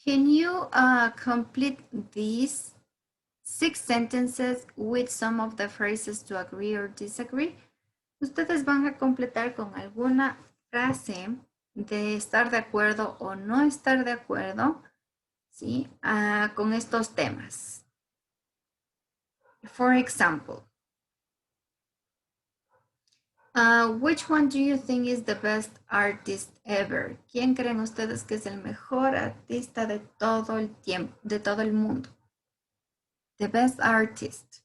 Can you complete these 6 sentences with some of the phrases to agree or disagree? Ustedes van a completar con alguna frase de estar de acuerdo o no estar de acuerdo, ¿sí? Con estos temas. For example, which one do you think is the best artist ever? ¿Quién creen ustedes que es el mejor artista de todo el tiempo, de todo el mundo? The best artist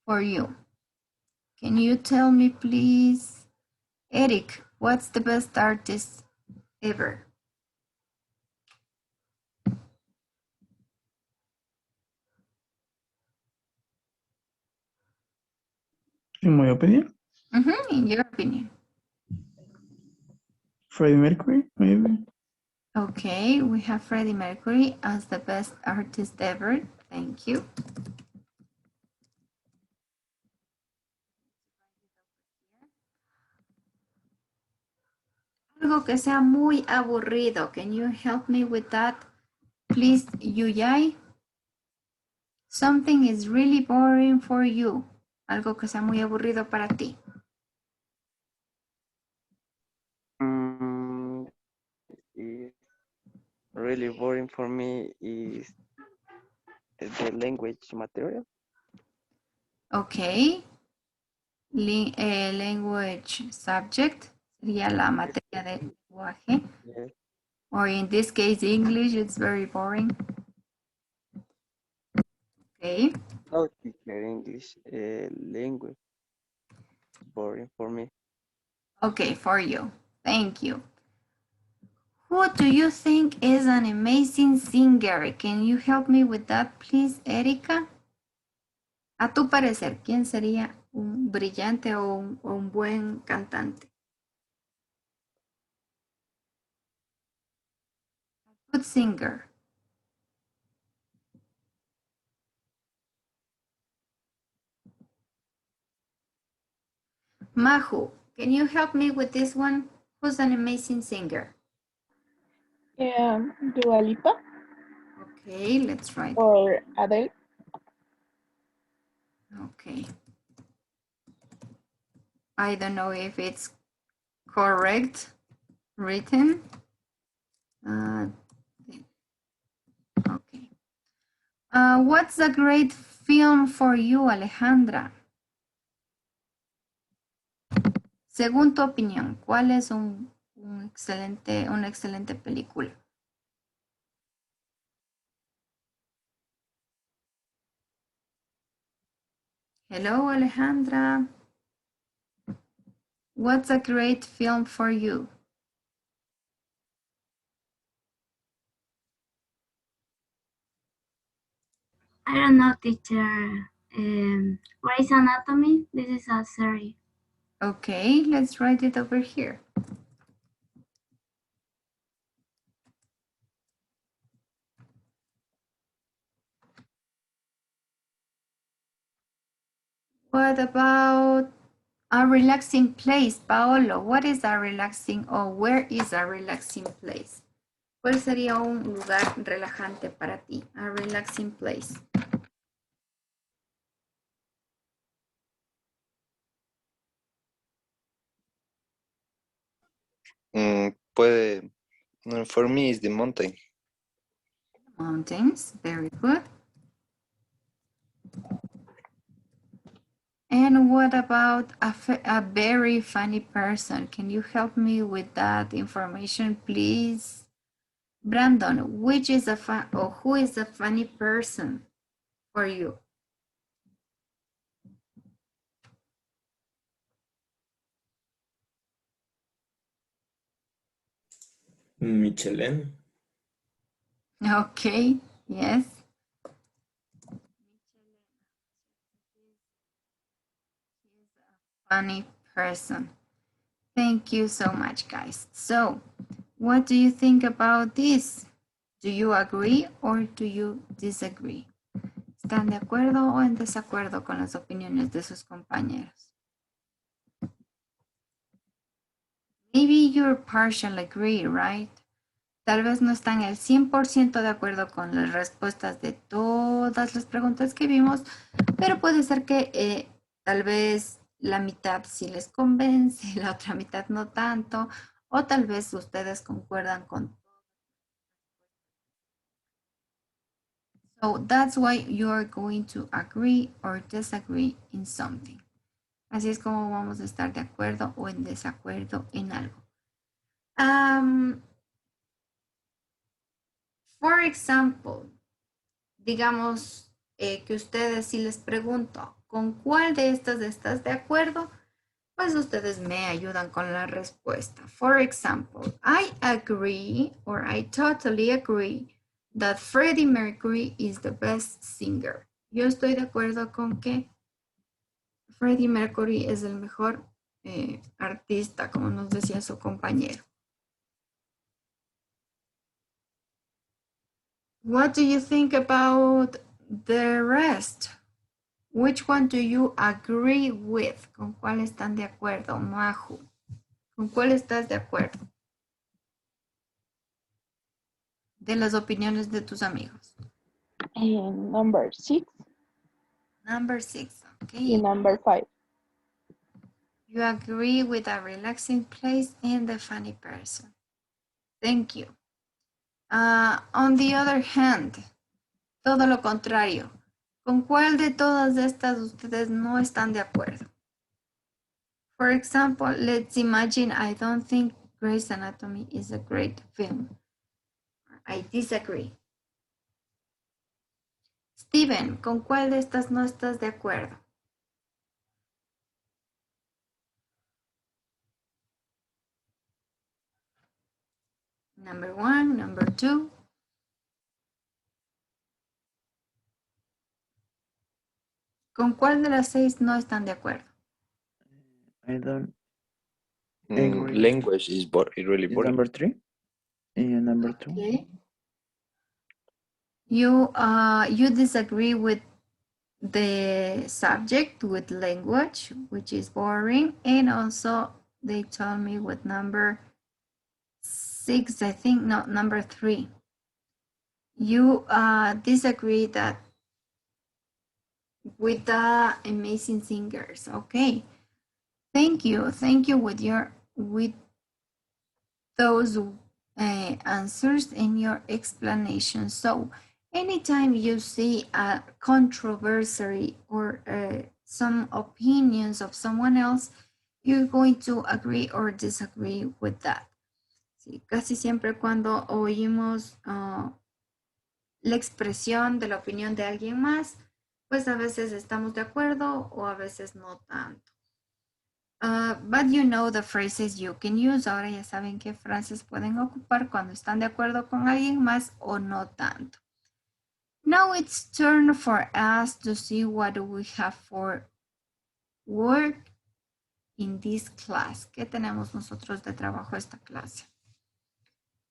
for you. Can you tell me, please? Eric, what's the best artist ever? In my opinion, In your opinion. Freddie Mercury, maybe. Okay, we have Freddie Mercury as the best artist ever. Thank you. Algo que sea muy aburrido. Can you help me with that, please, Yuyai? Something is really boring for you. Algo que sea muy aburrido para ti. Is really boring for me is the language material. Okay. Language subject sería la materia de lenguaje. Yes. Or in this case, English, it's very boring. Okay. How teacher English language boring for me. Okay, for you. Thank you. Who do you think is an amazing singer? Can you help me with that, please, Erika? A tu parecer, ¿quién sería un brillante o un buen cantante? A good singer. Mahu, can you help me with this one? Who's an amazing singer? Dua Lipa Okay, let's write. or Adele. Okay. I don't know if it's correct written. Okay. What's a great film for you, Alejandra? Según tu opinión, ¿cuál es una excelente película? Hello, Alejandra. What's a great film for you? I don't know, teacher. Grey's Anatomy. This is a series. Okay, let's write it over here. What about a relaxing place, Paolo? What is a relaxing or where is a relaxing place? ¿Cuál sería un lugar relajante para ti? A relaxing place. For me, it's the mountain. Mountains, very good. And what about a very funny person? Can you help me with that information, please? Brandon, which is who is a funny person for you? Michelin. Okay, yes. Funny person. Thank you so much, guys. So, what do you think about this? Do you agree or do you disagree? ¿Están de acuerdo o en desacuerdo con las opiniones de sus compañeros? Maybe you're partial agree, right? Tal vez no están el 100% de acuerdo con las respuestas de todas las preguntas que vimos, pero puede ser que tal vez la mitad sí les convence, la otra mitad no tanto, o tal vez ustedes concuerdan con. So that's why you're going to agree or disagree in something. Así es como vamos a estar de acuerdo o en desacuerdo en algo. For example, digamos que ustedes, si les pregunto, ¿con cuál de estas estás de acuerdo? Pues ustedes me ayudan con la respuesta. For example, I agree or I totally agree that Freddie Mercury is the best singer. Yo estoy de acuerdo con que Freddie Mercury es el mejor artista, como nos decía su compañero. What do you think about the rest? Which one do you agree with? ¿Con cuál están de acuerdo, Majo? ¿Con cuál estás de acuerdo? De las opiniones de tus amigos. Number 6. Number 6, okay. Y number 5. You agree with a relaxing place and the funny person. Thank you. On the other hand, todo lo contrario. ¿Con cuál de todas estas ustedes no están de acuerdo? For example, let's imagine I don't think Grey's Anatomy is a great film. I disagree. Steven, ¿con cuál de estas no estás de acuerdo? Number 1, number 2. ¿Con cuál de las 6 no están de acuerdo? I don't agree. Language is really boring. Number 3 and number 2. Okay. You disagree with the subject, with language, which is boring, and also they told me with number 6, I think, no, number 3. You disagree that with the amazing singers. Okay, thank you with those answers and your explanation. So anytime you see a controversy or some opinions of someone else, you're going to agree or disagree with that. Sí, casi siempre cuando oímos la expresión de la opinión de alguien más, pues a veces estamos de acuerdo o a veces no tanto. But you know the phrases you can use. Ahora ya saben qué frases pueden ocupar cuando están de acuerdo con alguien más o no tanto. Now it's turn for us to see what we have for work in this class. ¿Qué tenemos nosotros de trabajo esta clase?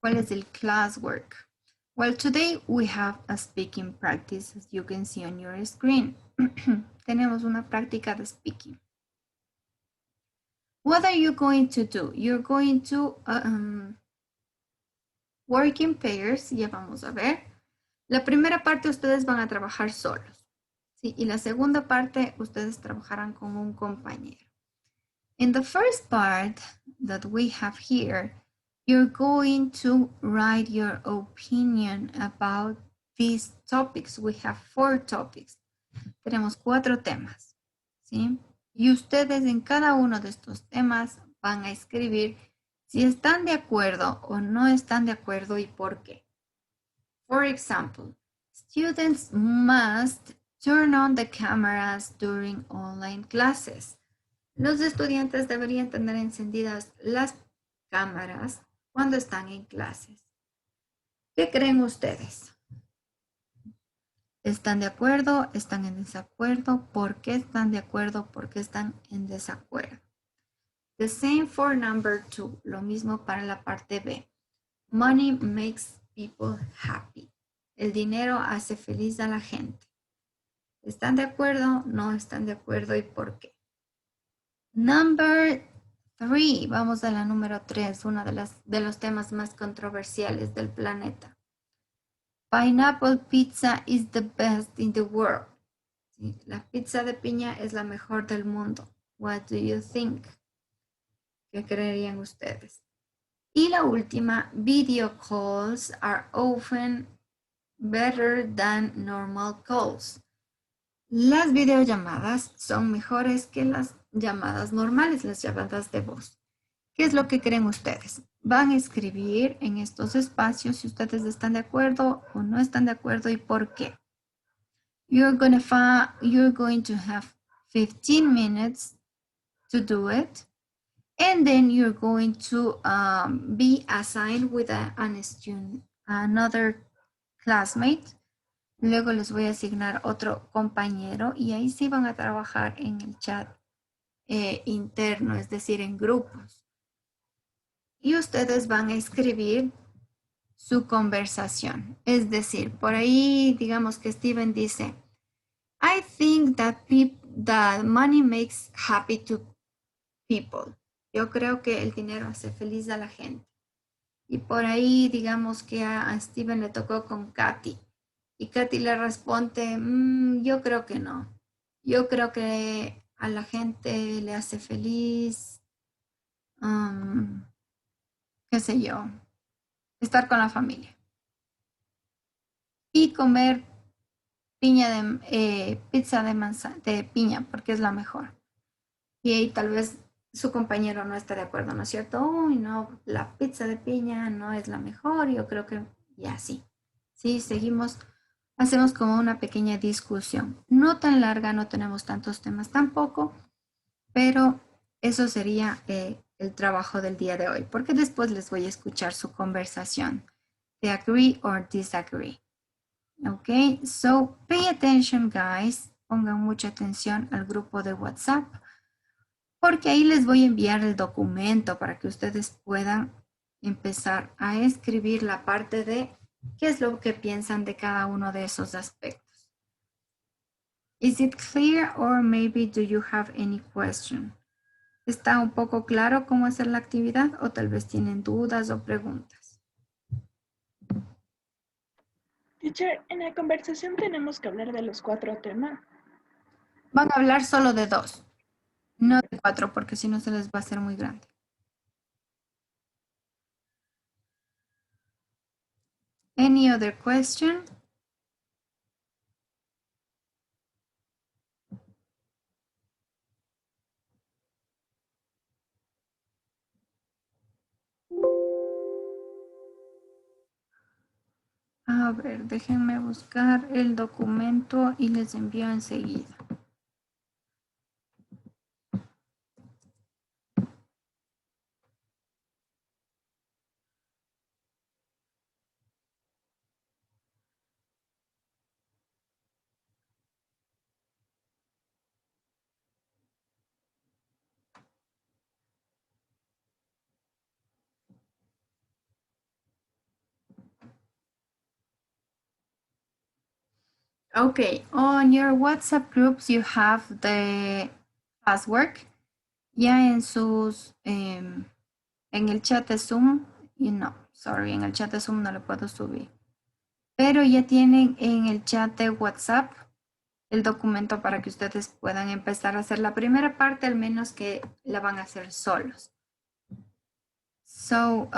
¿Cuál es el classwork? Well, today we have a speaking practice, as you can see on your screen. Tenemos una práctica de speaking. What are you going to do? You're going to work in pairs. Ya vamos a ver. La primera parte ustedes van a trabajar solos. ¿sí? Y la segunda parte ustedes trabajarán con un compañero. In the first part that we have here, you're going to write your opinion about these topics. We have 4 topics. Tenemos 4 temas. ¿sí? Y ustedes en cada uno de estos temas van a escribir si están de acuerdo o no están de acuerdo y por qué. For example, students must turn on the cameras during online classes. Los estudiantes deberían tener encendidas las cámaras cuando están en clases. ¿Qué creen ustedes? ¿Están de acuerdo? ¿Están en desacuerdo? ¿Por qué están de acuerdo? ¿Por qué están en desacuerdo? The same for number 2. Lo mismo para la parte B. Money makes people happy. El dinero hace feliz a la gente. ¿Están de acuerdo? ¿No están de acuerdo? ¿Y por qué? Number 3. Vamos a la número 3. Uno de los temas más controversiales del planeta. Pineapple pizza is the best in the world. Sí, la pizza de piña es la mejor del mundo. What do you think? ¿Qué creerían ustedes? Y la última, video calls are often better than normal calls. Las videollamadas son mejores que las llamadas normales, las llamadas de voz. ¿Qué es lo que creen ustedes? Van a escribir en estos espacios si ustedes están de acuerdo o no están de acuerdo y por qué. You're going to have 15 minutes to do it. And then you're going to be assigned with another classmate. Luego les voy a asignar otro compañero y ahí sí van a trabajar en el chat interno, es decir, en grupos. Y ustedes van a escribir su conversación. Es decir, por ahí digamos que Steven dice, I think that money makes happy to people. Yo creo que el dinero hace feliz a la gente. Y por ahí, digamos que a Steven le tocó con Katy. Y Katy le responde, yo creo que no. Yo creo que a la gente le hace feliz, qué sé yo, estar con la familia. Y comer pizza de piña, porque es la mejor. Y ahí tal vez su compañero no está de acuerdo, ¿no es cierto? Uy, no, la pizza de piña no es la mejor, yo creo que, y así. Sí, seguimos, hacemos como una pequeña discusión. No tan larga, no tenemos tantos temas tampoco, pero eso sería el trabajo del día de hoy, porque después les voy a escuchar su conversación. They agree or disagree. Ok, so pay attention, guys. Pongan mucha atención al grupo de WhatsApp, porque ahí les voy a enviar el documento para que ustedes puedan empezar a escribir la parte de qué es lo que piensan de cada uno de esos aspectos. Is it clear or maybe do you have any question? ¿Está un poco claro cómo hacer la actividad o tal vez tienen dudas o preguntas? Teacher, en la conversación tenemos que hablar de los 4 temas. Van a hablar solo de 2, no de 4, porque si no se les va a hacer muy grande. Any other question? A ver, déjenme buscar el documento y les envío enseguida. Okay, on your WhatsApp groups you have the password. Ya en sus, en el chat de Zoom, en el chat de Zoom no lo puedo subir. Pero ya tienen en el chat de WhatsApp el documento para que ustedes puedan empezar a hacer la primera parte, al menos que la van a hacer solos. So,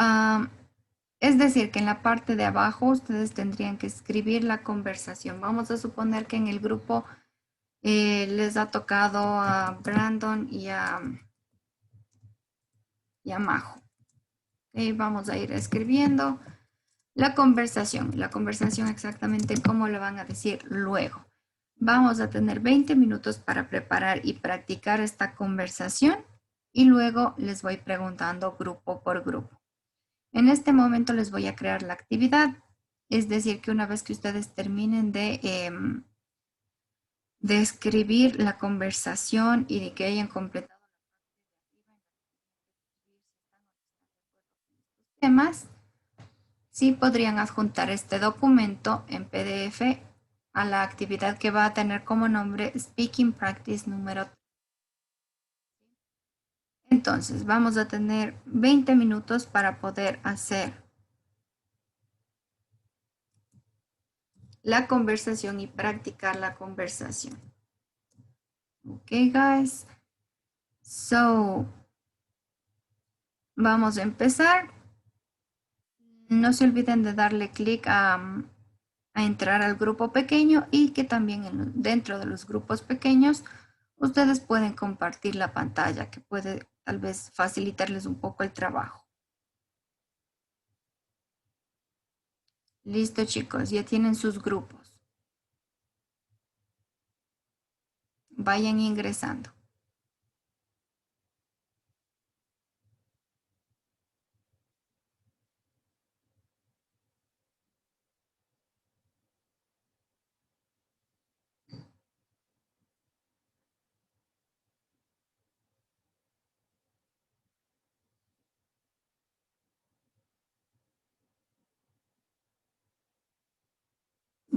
es decir, que en la parte de abajo ustedes tendrían que escribir la conversación. Vamos a suponer que en el grupo les ha tocado a Brandon y a Majo. Okay, vamos a ir escribiendo la conversación exactamente cómo lo van a decir luego. Vamos a tener 20 minutos para preparar y practicar esta conversación y luego les voy preguntando grupo por grupo. En este momento les voy a crear la actividad. Es decir, que una vez que ustedes terminen de escribir la conversación y de que hayan completado temas, sí podrían adjuntar este documento en PDF a la actividad que va a tener como nombre Speaking Practice número 3. Entonces, vamos a tener 20 minutos para poder hacer la conversación y practicar la conversación. Okay, guys. So, vamos a empezar. No se olviden de darle clic a entrar al grupo pequeño y que también dentro de los grupos pequeños ustedes pueden compartir la pantalla, que puede tal vez facilitarles un poco el trabajo. Listo, chicos, ya tienen sus grupos. Vayan ingresando.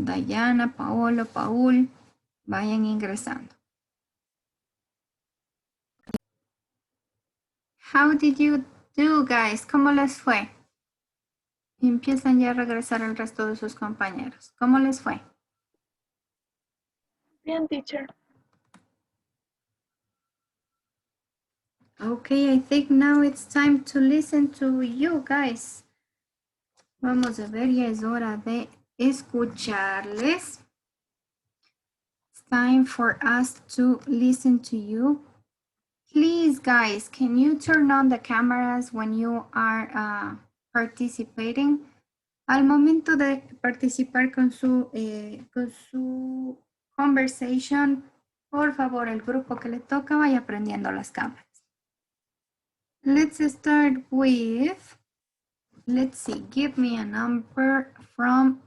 Dayana, Paolo, Paul, vayan ingresando. How did you do, guys? ¿Cómo les fue? Y empiezan ya a regresar el resto de sus compañeros. ¿Cómo les fue? Bien, teacher. Okay, I think now it's time to listen to you guys. Vamos a ver, ya es hora de escucharles. It's time for us to listen to you. Please, guys, can you turn on the cameras when you are participating? Al momento de participar con su conversation, por favor, el grupo que le toca vaya prendiendo las cámaras. Let's start with, let's see, give me a number from,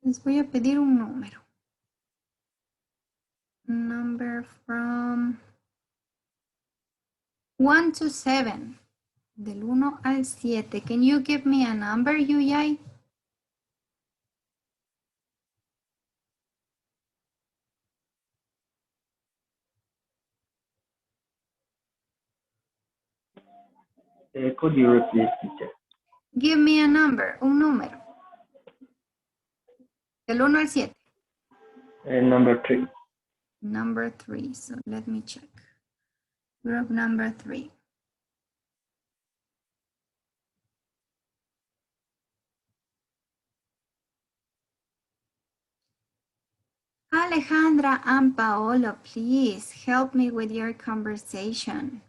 les voy a pedir un número. Number from 1 to 7. Del 1 al 7. Can you give me a number, Yuyay? Could you repeat, teacher? Give me a number, un número. Del 1 al 7. Number 3. Number 3. So let me check. Group number 3. Alejandra and Paolo, please help me with your conversation.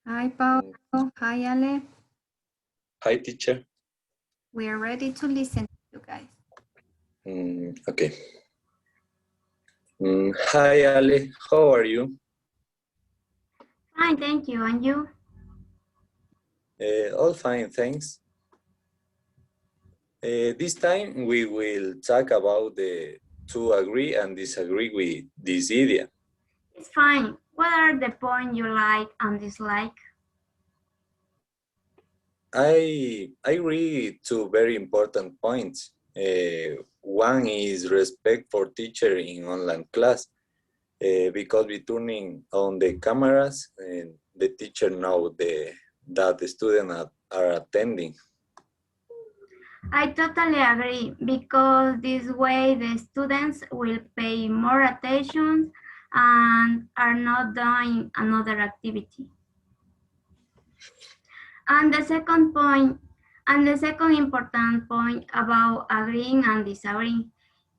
Hi, Paolo. Hi, Ale. Hi, teacher. We are ready to listen to you guys. Okay. Hi, Ale. How are you? Fine, thank you. And you? All fine, thanks. This time we will talk about the to agree and disagree with this idea. It's fine. What are the points you like and dislike? I read two very important points. One is respect for teacher in online class, because we turning on the cameras and the teacher know that the students are attending. I totally agree, because this way the students will pay more attention and are not doing another activity. And the second important point about agreeing and disagreeing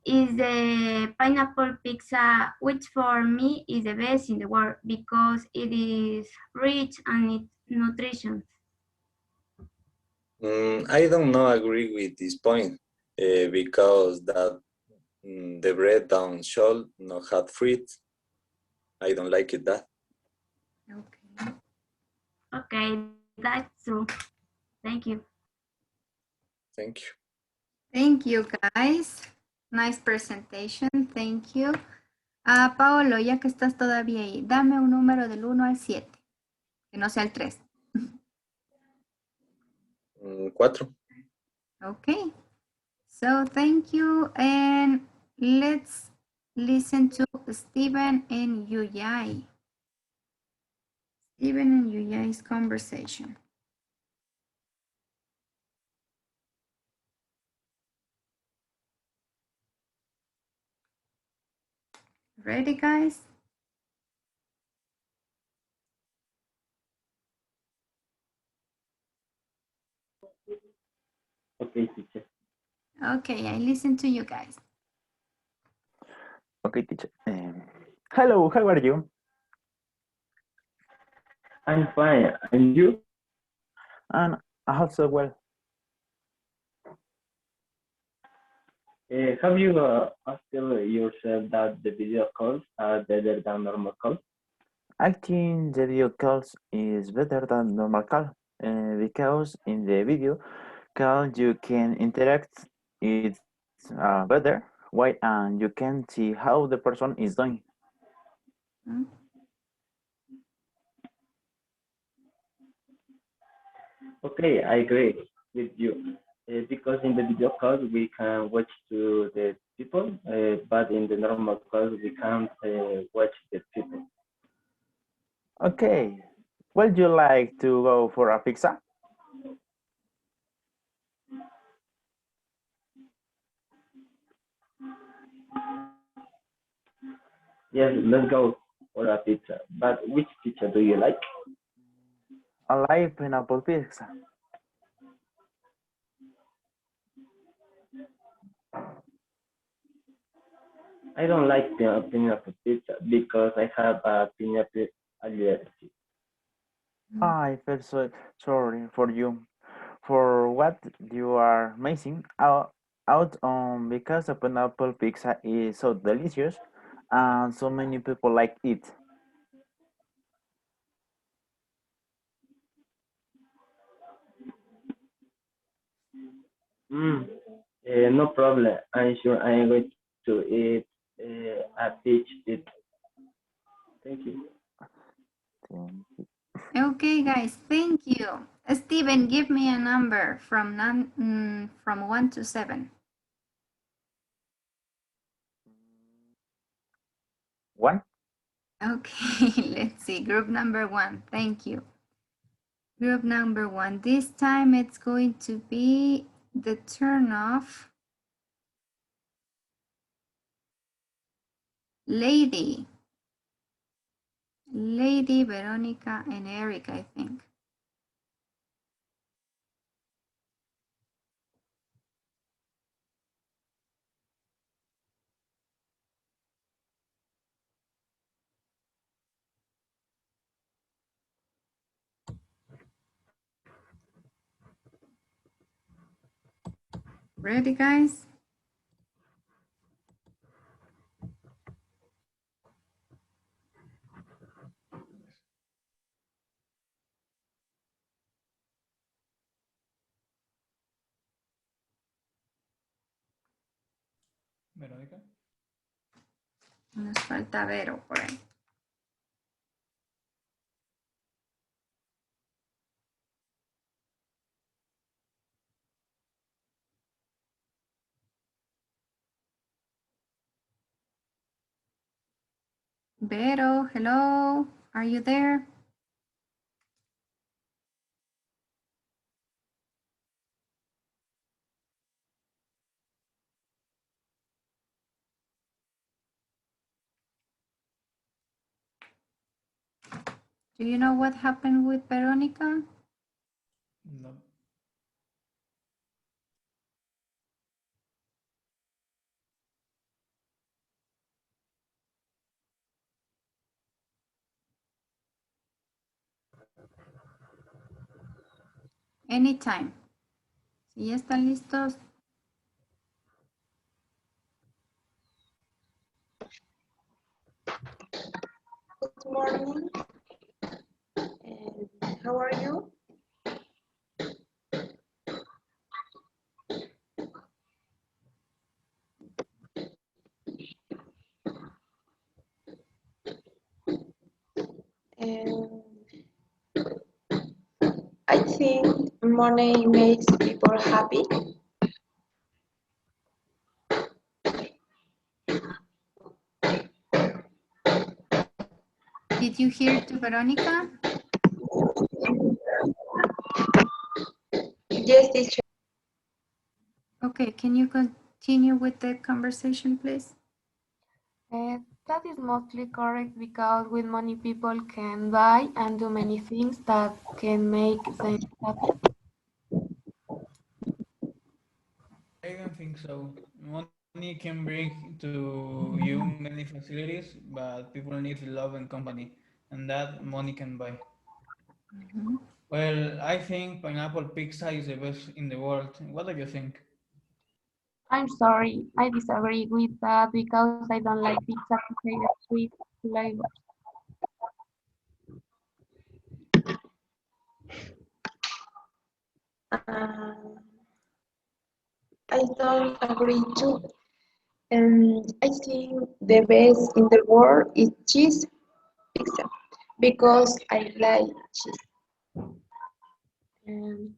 is the pineapple pizza, which for me is the best in the world because it is rich and it's nutritious. I don't know agree with this point, because The bread down should not have fruit. I don't like it that. Okay, that's true. Thank you. Thank you. Thank you, guys. Nice presentation. Thank you. Paolo, ya que estás todavía ahí, dame un número del 1 al 7, que no sea el 3. 4. Okay. So thank you, and let's listen to Stephen and Yuyai. Stephen and Yuyai's conversation. Ready, guys? Okay, teacher. Okay, I listen to you guys. Okay, teacher. Hello, how are you? I'm fine. And you? And also well. Have you asked yourself that the video calls are better than normal calls? I think the video calls is better than normal call because in the video call you can interact. It's better. Why? And you can see how the person is doing. Okay, I agree with you. Because in the video calls we can watch to the people, but in the normal calls we can't watch the people. Okay. Would you like to go for a pizza? Yes, let's go for a pizza. But which pizza do you like? I like pineapple pizza. I don't like pineapple pizza because I have a pineapple allergy. I feel so sorry for you for what you are missing out on because a pineapple pizza is so delicious and so many people like it. No problem. I'm sure I'm going to eat a peach pizza. Thank you. Okay, guys, thank you. Steven, give me a number from 1 to 7. 1. Okay, let's see. Group number 1. Thank you. Group number 1. This time it's going to be the turn of Lady, Veronica, and Eric, I think. Ready, guys? Verónica. Nos falta Vero por ahí. Vero, hello. Are you there? Do you know what happened with Veronica? No. Anytime. Si ya están listos. morning. How are you? And I think money makes people happy. Did you hear to Veronica? Yes, teacher. Okay, can you continue with the conversation, please? That is mostly correct because with money people can buy and do many things that can make them happy. I don't think so. Money can bring to you many facilities, but people need love and company, and that money can buy. Mhm. Well, I think pineapple pizza is the best in the world. What do you think? I'm sorry, I disagree with that because I don't like pizza to taste sweet flavors. I don't agree too. I think the best in the world is cheese pizza because I like cheese. Um,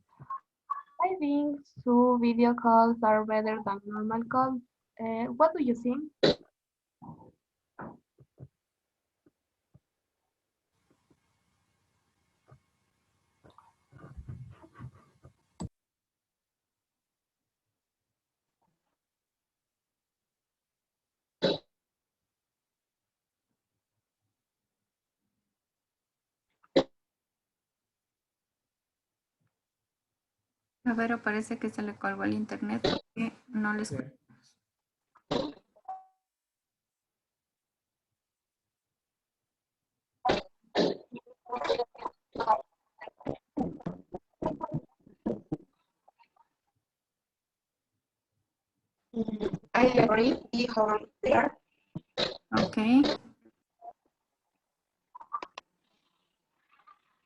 I think so video calls are better than normal calls. What do you think? A ver, parece que se le colgó el internet porque no le escucho. I agree. Be home there. Okay.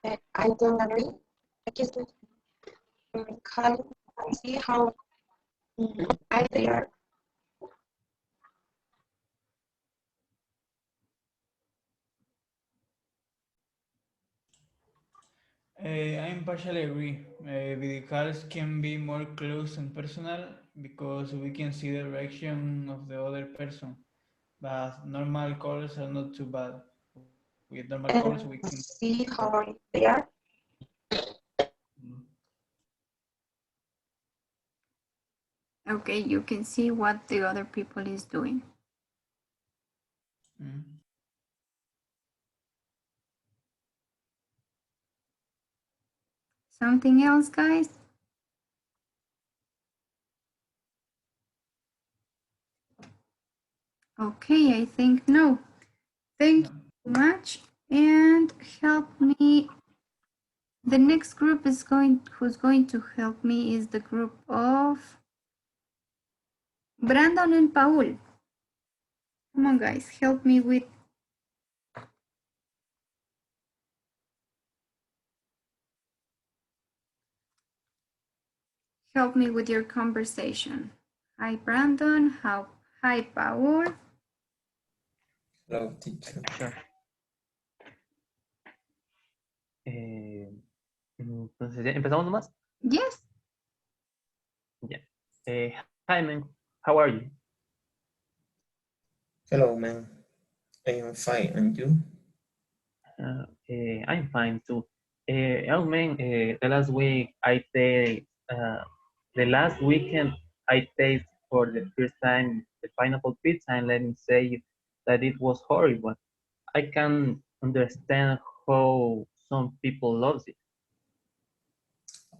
I don't agree. I just call and see how I they are. I partially agree. Video calls can be more close and personal because we can see the reaction of the other person. But normal calls are not too bad. With normal calls, we can See how they are. Okay, you can see what the other people is doing. Something else, guys? Okay, I think no. Thank you so much and help me. The next group who's going to help me is the group of Brandon and Paul. Come on, guys, help me with your conversation. Hi, Brandon. Hi, Paul. Hello, teacher. Sure. Entonces, ¿ya empezamos nomás? Yes. Yeah. Hi, man. How are you? Hello, man. I am fine, and you? I'm fine too. Oh man, the last week the last weekend I tasted for the first time the pineapple pizza, and let me say that it was horrible. I can understand how some people love it.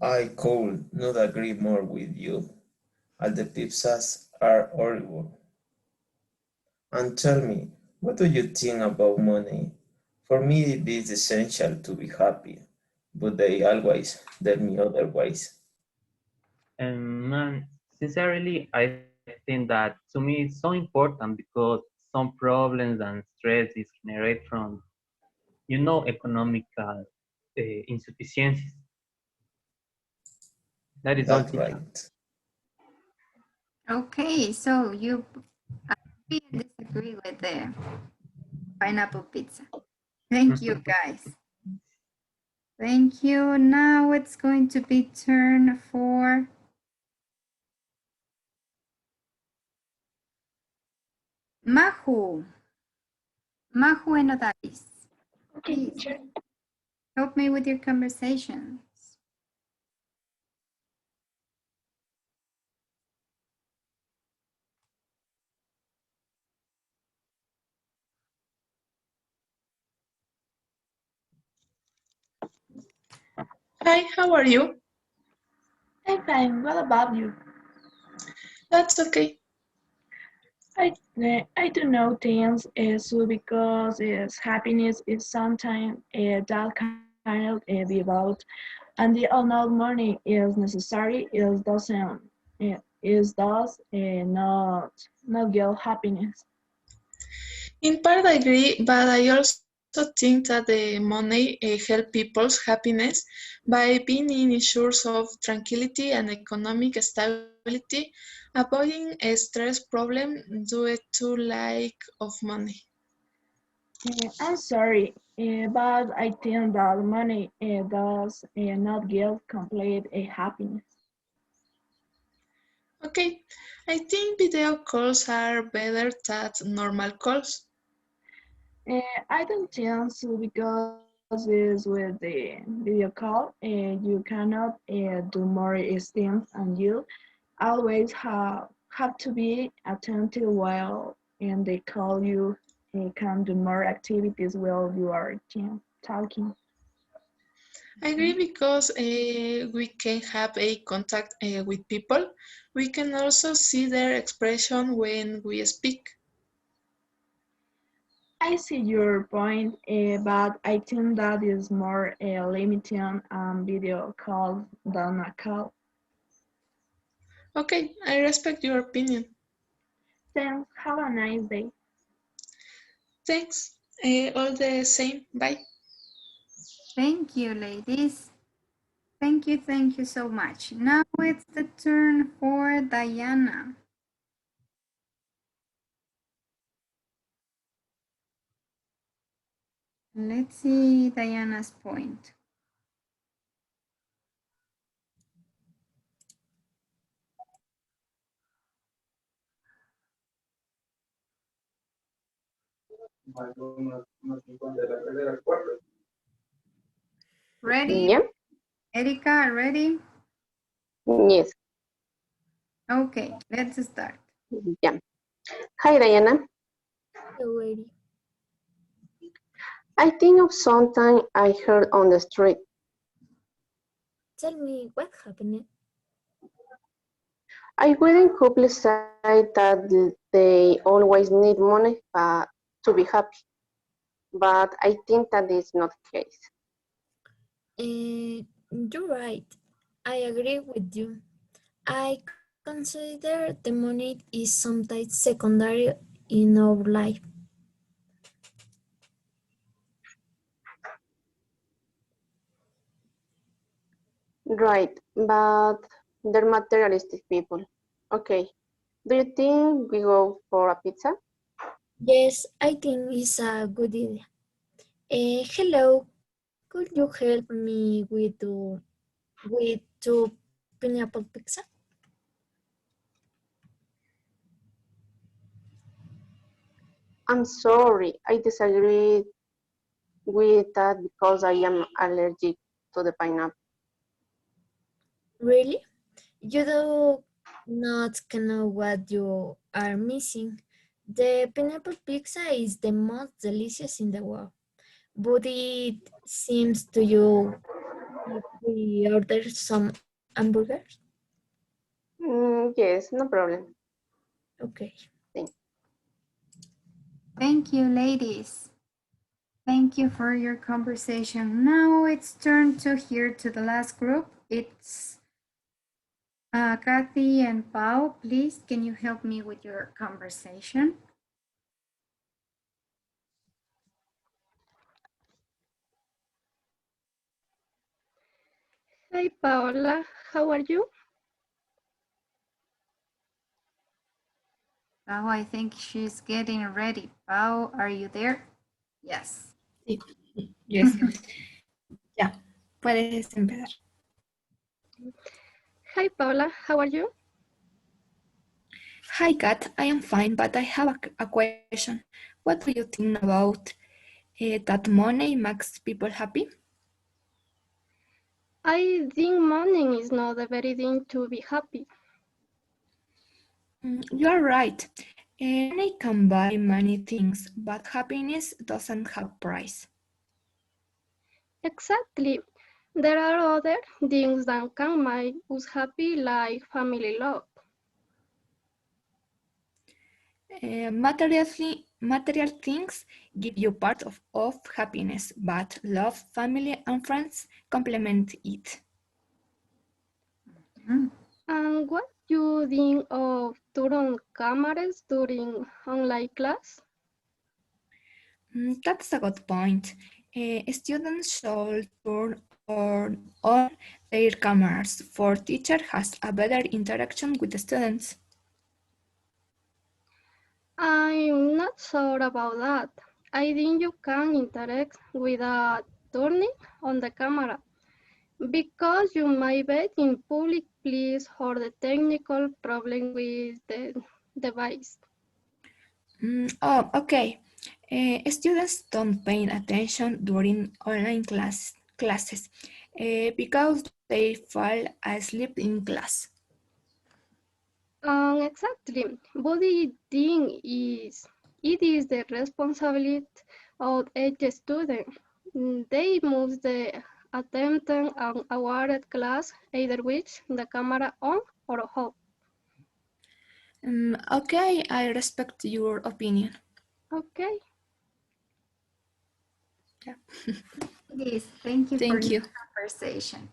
I could not agree more with you. All the pizzas are horrible. And tell me, what do you think about money? For me, it is essential to be happy, but they always tell me otherwise. And man, sincerely, I think that to me it's so important because some problems and stress is generated from economical insufficiencies. That is all, That's teacher. right. Okay, so you agree and disagree with the pineapple pizza. Thank you, guys. Thank you. Now it's going to be turn for Mahu. Mahu and Odalis. Okay, Please teacher. help me with your conversations. Hi, how are you? I'm fine. What about you? That's okay. I do know things so because happiness is sometimes that kind of be about, and the amount money is necessary is doesn't is does not give happiness. In part, I agree, but I also think that the money help people's happiness by being in source of tranquility and economic stability, avoiding a stress problem due to lack of money. I'm sorry, but I think that money does not give complete happiness. Okay, I think video calls are better than normal calls. I don't think so because it's with the video call, you cannot do more things, and you always have to be attentive while they call you. Can do more activities while you are talking. I agree because we can have a contact with people. We can also see their expression when we speak. I see your point, but I think that is more limiting on video calls than a call. Okay, I respect your opinion. Thanks. Have a nice day. Thanks. All the same. Bye. Thank you, ladies. Thank you so much. Now it's the turn for Diana. Let's see Diana's point. Ready? Yeah. Erika, ready? Yes. Okay, let's start. Yeah. Hi, Diana. Hello, lady. I think of something I heard on the street. Tell me what happened. I wouldn't couple say that they always need money to be happy, but I think that is not the case. You're right. I agree with you. I consider the money is sometimes secondary in our life. Right, but they're materialistic people. Okay, do you think we go for a pizza? Yes, I think it's a good idea. Hello, could you help me with two pineapple pizza? I'm sorry, I disagree with that because I am allergic to the pineapple. Really? You do not know what you are missing. The pineapple pizza is the most delicious in the world. But it seems to you if we order some hamburgers? Yes, no problem. Okay. Thank you, ladies. Thank you for your conversation. Now it's turn to hear to the last group. It's Kathy and Pau. Please, can you help me with your conversation? Hi, Paola. How are you? Pau, I think she's getting ready. Pau, are you there? Yes. Sí. Yes. Ya, puedes empezar. Hi, Paola. How are you? Hi, Kat. I am fine, but I have a question. What do you think about that money makes people happy? I think money is not the very thing to be happy. You are right. Money can buy many things, but happiness doesn't have price. Exactly. There are other things that can make us happy, like family love. Material things give you part of happiness, but love, family, and friends complement it. And what do you think of turn on cameras during online class? That's a good point. Students should turn on their cameras for teacher has a better interaction with the students. I'm not sure about that. I think you can interact without turning on the camera because you might be in public place or the technical problem with the device. Oh, okay. Students don't pay attention during online classes because they fall asleep in class. Exactly. But the thing is, it is the responsibility of each student. They must the attention on our class, either with the camera on or off. Okay, I respect your opinion. Okay. Yeah. Yes, thank you for Thank your you. conversation.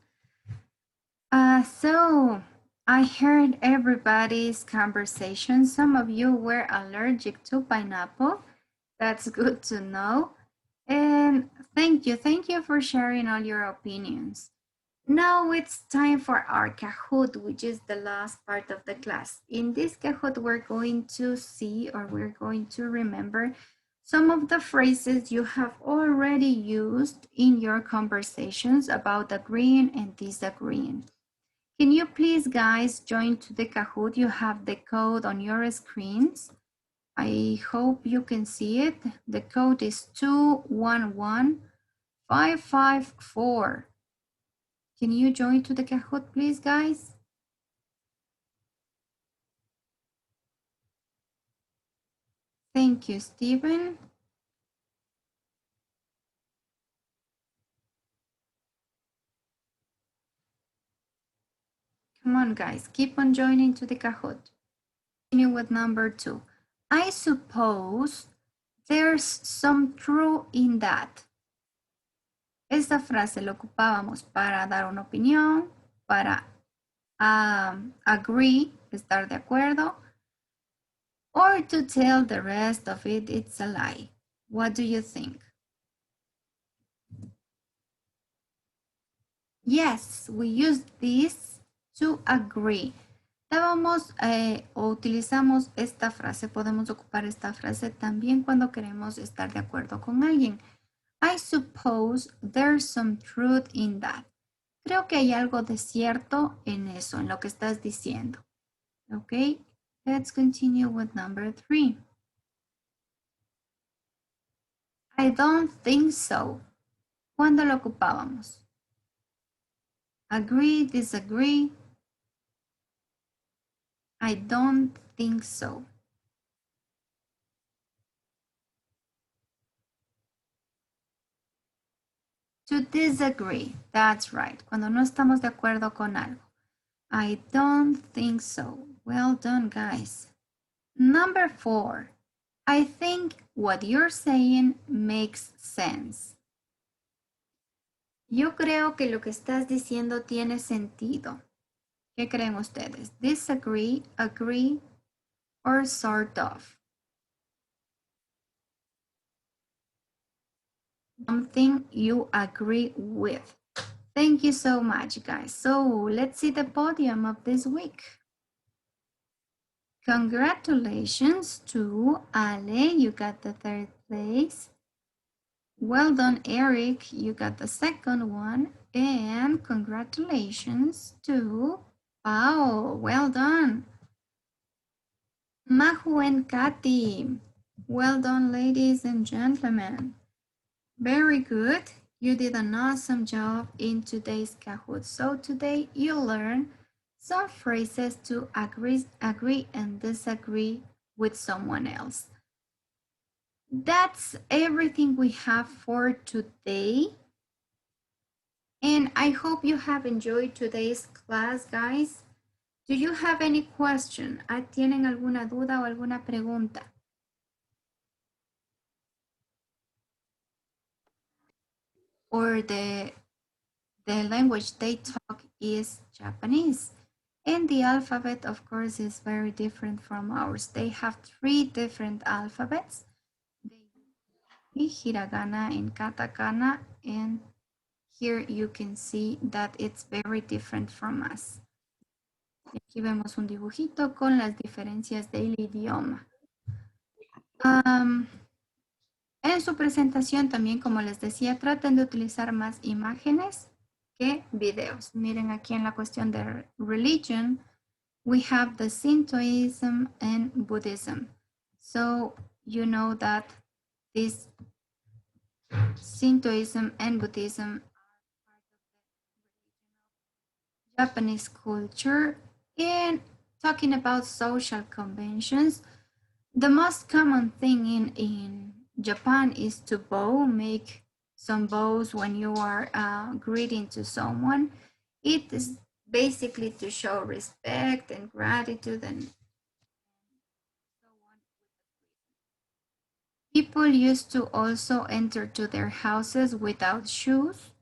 So I heard everybody's conversation. Some of you were allergic to pineapple. That's good to know. And thank you for sharing all your opinions. Now it's time for our Kahoot, which is the last part of the class. In this Kahoot, we're going to see or we're going to remember some of the phrases you have already used in your conversations about agreeing and disagreeing. Can you please, guys, join to the Kahoot? You have the code on your screens. I hope you can see it. The code is 211554. Can you join to the Kahoot, please, guys? Thank you, Stephen. Come on, guys, keep on joining to the Kahoot. Continue with number 2. I suppose there's some truth in that. Esta frase la ocupábamos para dar una opinión, para agree, estar de acuerdo, or to tell the rest of it it's a lie. What do you think? Yes, we use this to agree. Dábamos o utilizamos esta frase, podemos ocupar esta frase también cuando queremos estar de acuerdo con alguien. I suppose there's some truth in that. Creo que hay algo de cierto en eso, en lo que estás diciendo. Okay, let's continue with number 3. I don't think so. ¿Cuándo lo ocupábamos? Agree, disagree. I don't think so. To disagree, that's right. Cuando no estamos de acuerdo con algo. I don't think so. Well done, guys. Number 4. I think what you're saying makes sense. Yo creo que lo que estás diciendo tiene sentido. ¿Qué creen ustedes? Disagree, agree, or sort of? Something you agree with. Thank you so much, guys. So let's see the podium of this week. Congratulations to Ale, you got the 3rd place. Well done, Eric, you got the 2nd one. And congratulations to Pao, well done. Mahu and Kathy, well done, ladies and gentlemen. Very good. You did an awesome job in today's Kahoot. So today you learn some phrases to agree and disagree with someone else. That's everything we have for today. And I hope you have enjoyed today's class, guys. Do you have any question? ¿Tienen alguna duda o alguna pregunta? Or the language they talk is Japanese. And the alphabet, of course, is very different from ours. They have 3 different alphabets. Hiragana and katakana, and here you can see that it's very different from us. Aquí vemos un dibujito con las diferencias del idioma. En su presentación también, como les decía, traten de utilizar más imágenes que videos. Miren aquí en la cuestión de religion, we have the Shintoism and Buddhism. So you know that this Shintoism and Buddhism are Japanese culture. And talking about social conventions, the most common thing in Japan is to bow, make some bows when you are greeting to someone. It is basically to show respect and gratitude and so on. People used to also enter to their houses without shoes.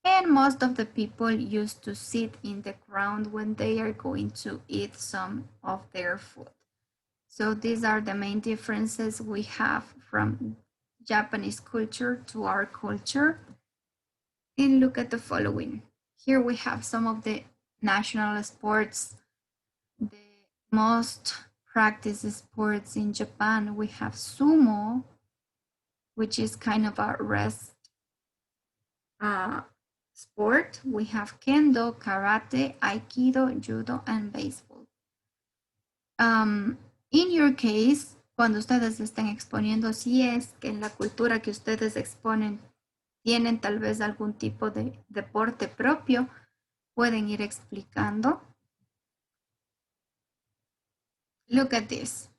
And most of the people used to sit in the ground when they are going to eat some of their food. So these are the main differences we have from Japanese culture to our culture. And look at the following. Here we have some of the national sports, the most practiced sports in Japan. We have sumo, which is kind of a rest sport. We have kendo, karate, aikido, judo, and baseball. In your case, cuando ustedes estén exponiendo, si es que en la cultura que ustedes exponen tienen tal vez algún tipo de deporte propio, pueden ir explicando. Look at this.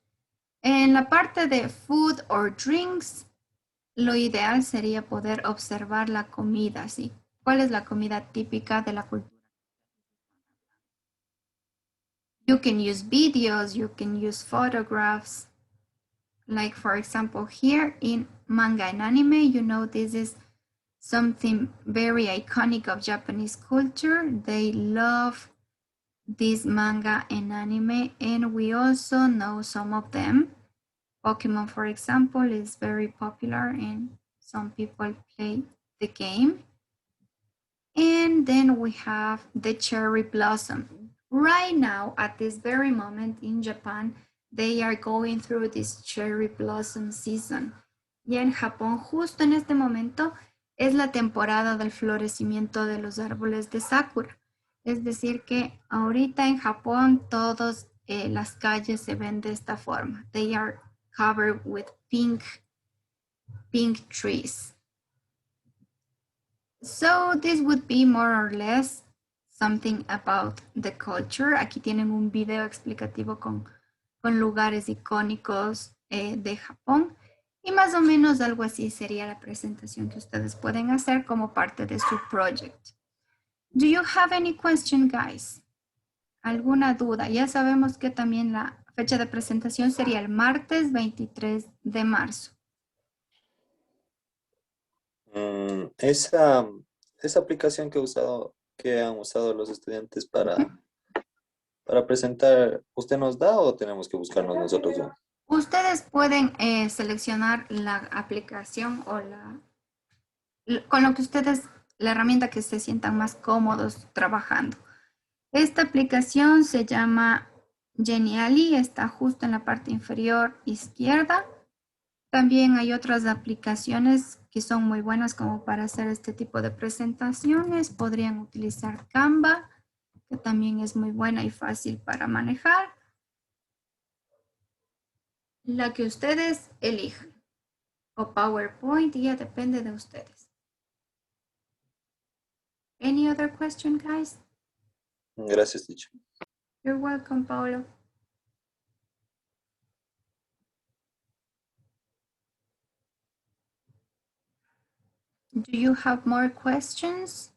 En la parte de food or drinks, lo ideal sería poder observar la comida, ¿sí? ¿Cuál es la comida típica de la cultura? You can use videos, you can use photographs. Like for example, here in manga and anime, you know, this is something very iconic of Japanese culture. They love this manga and anime, and we also know some of them. Pokemon, for example, is very popular and some people play the game. And then we have the cherry blossom. Right now, at this very moment in Japan, they are going through this cherry blossom season. Y en Japón, justo en este momento, es la temporada del florecimiento de los árboles de sakura. Es decir que ahorita en Japón todas las calles se ven de esta forma. They are covered with pink trees. So this would be more or less something about the culture. Aquí tienen un video explicativo con lugares icónicos de Japón. Y más o menos algo así sería la presentación que ustedes pueden hacer como parte de su project. Do you have any question, guys? ¿Alguna duda? Ya sabemos que también la fecha de presentación sería el martes 23 de marzo. Esa aplicación que han usado los estudiantes para presentar, ¿usted nos da o tenemos que buscarnos nosotros ya? Ustedes pueden seleccionar la aplicación o con lo que ustedes la herramienta que se sientan más cómodos trabajando. Esta aplicación se llama Genially, está justo en la parte inferior izquierda. También hay otras aplicaciones que son muy buenas como para hacer este tipo de presentaciones. Podrían utilizar Canva, que también es muy buena y fácil para manejar. La que ustedes elijan. O PowerPoint, ya depende de ustedes. Any other question, guys? Gracias, teacher. You're welcome, Paulo. Do you have more questions?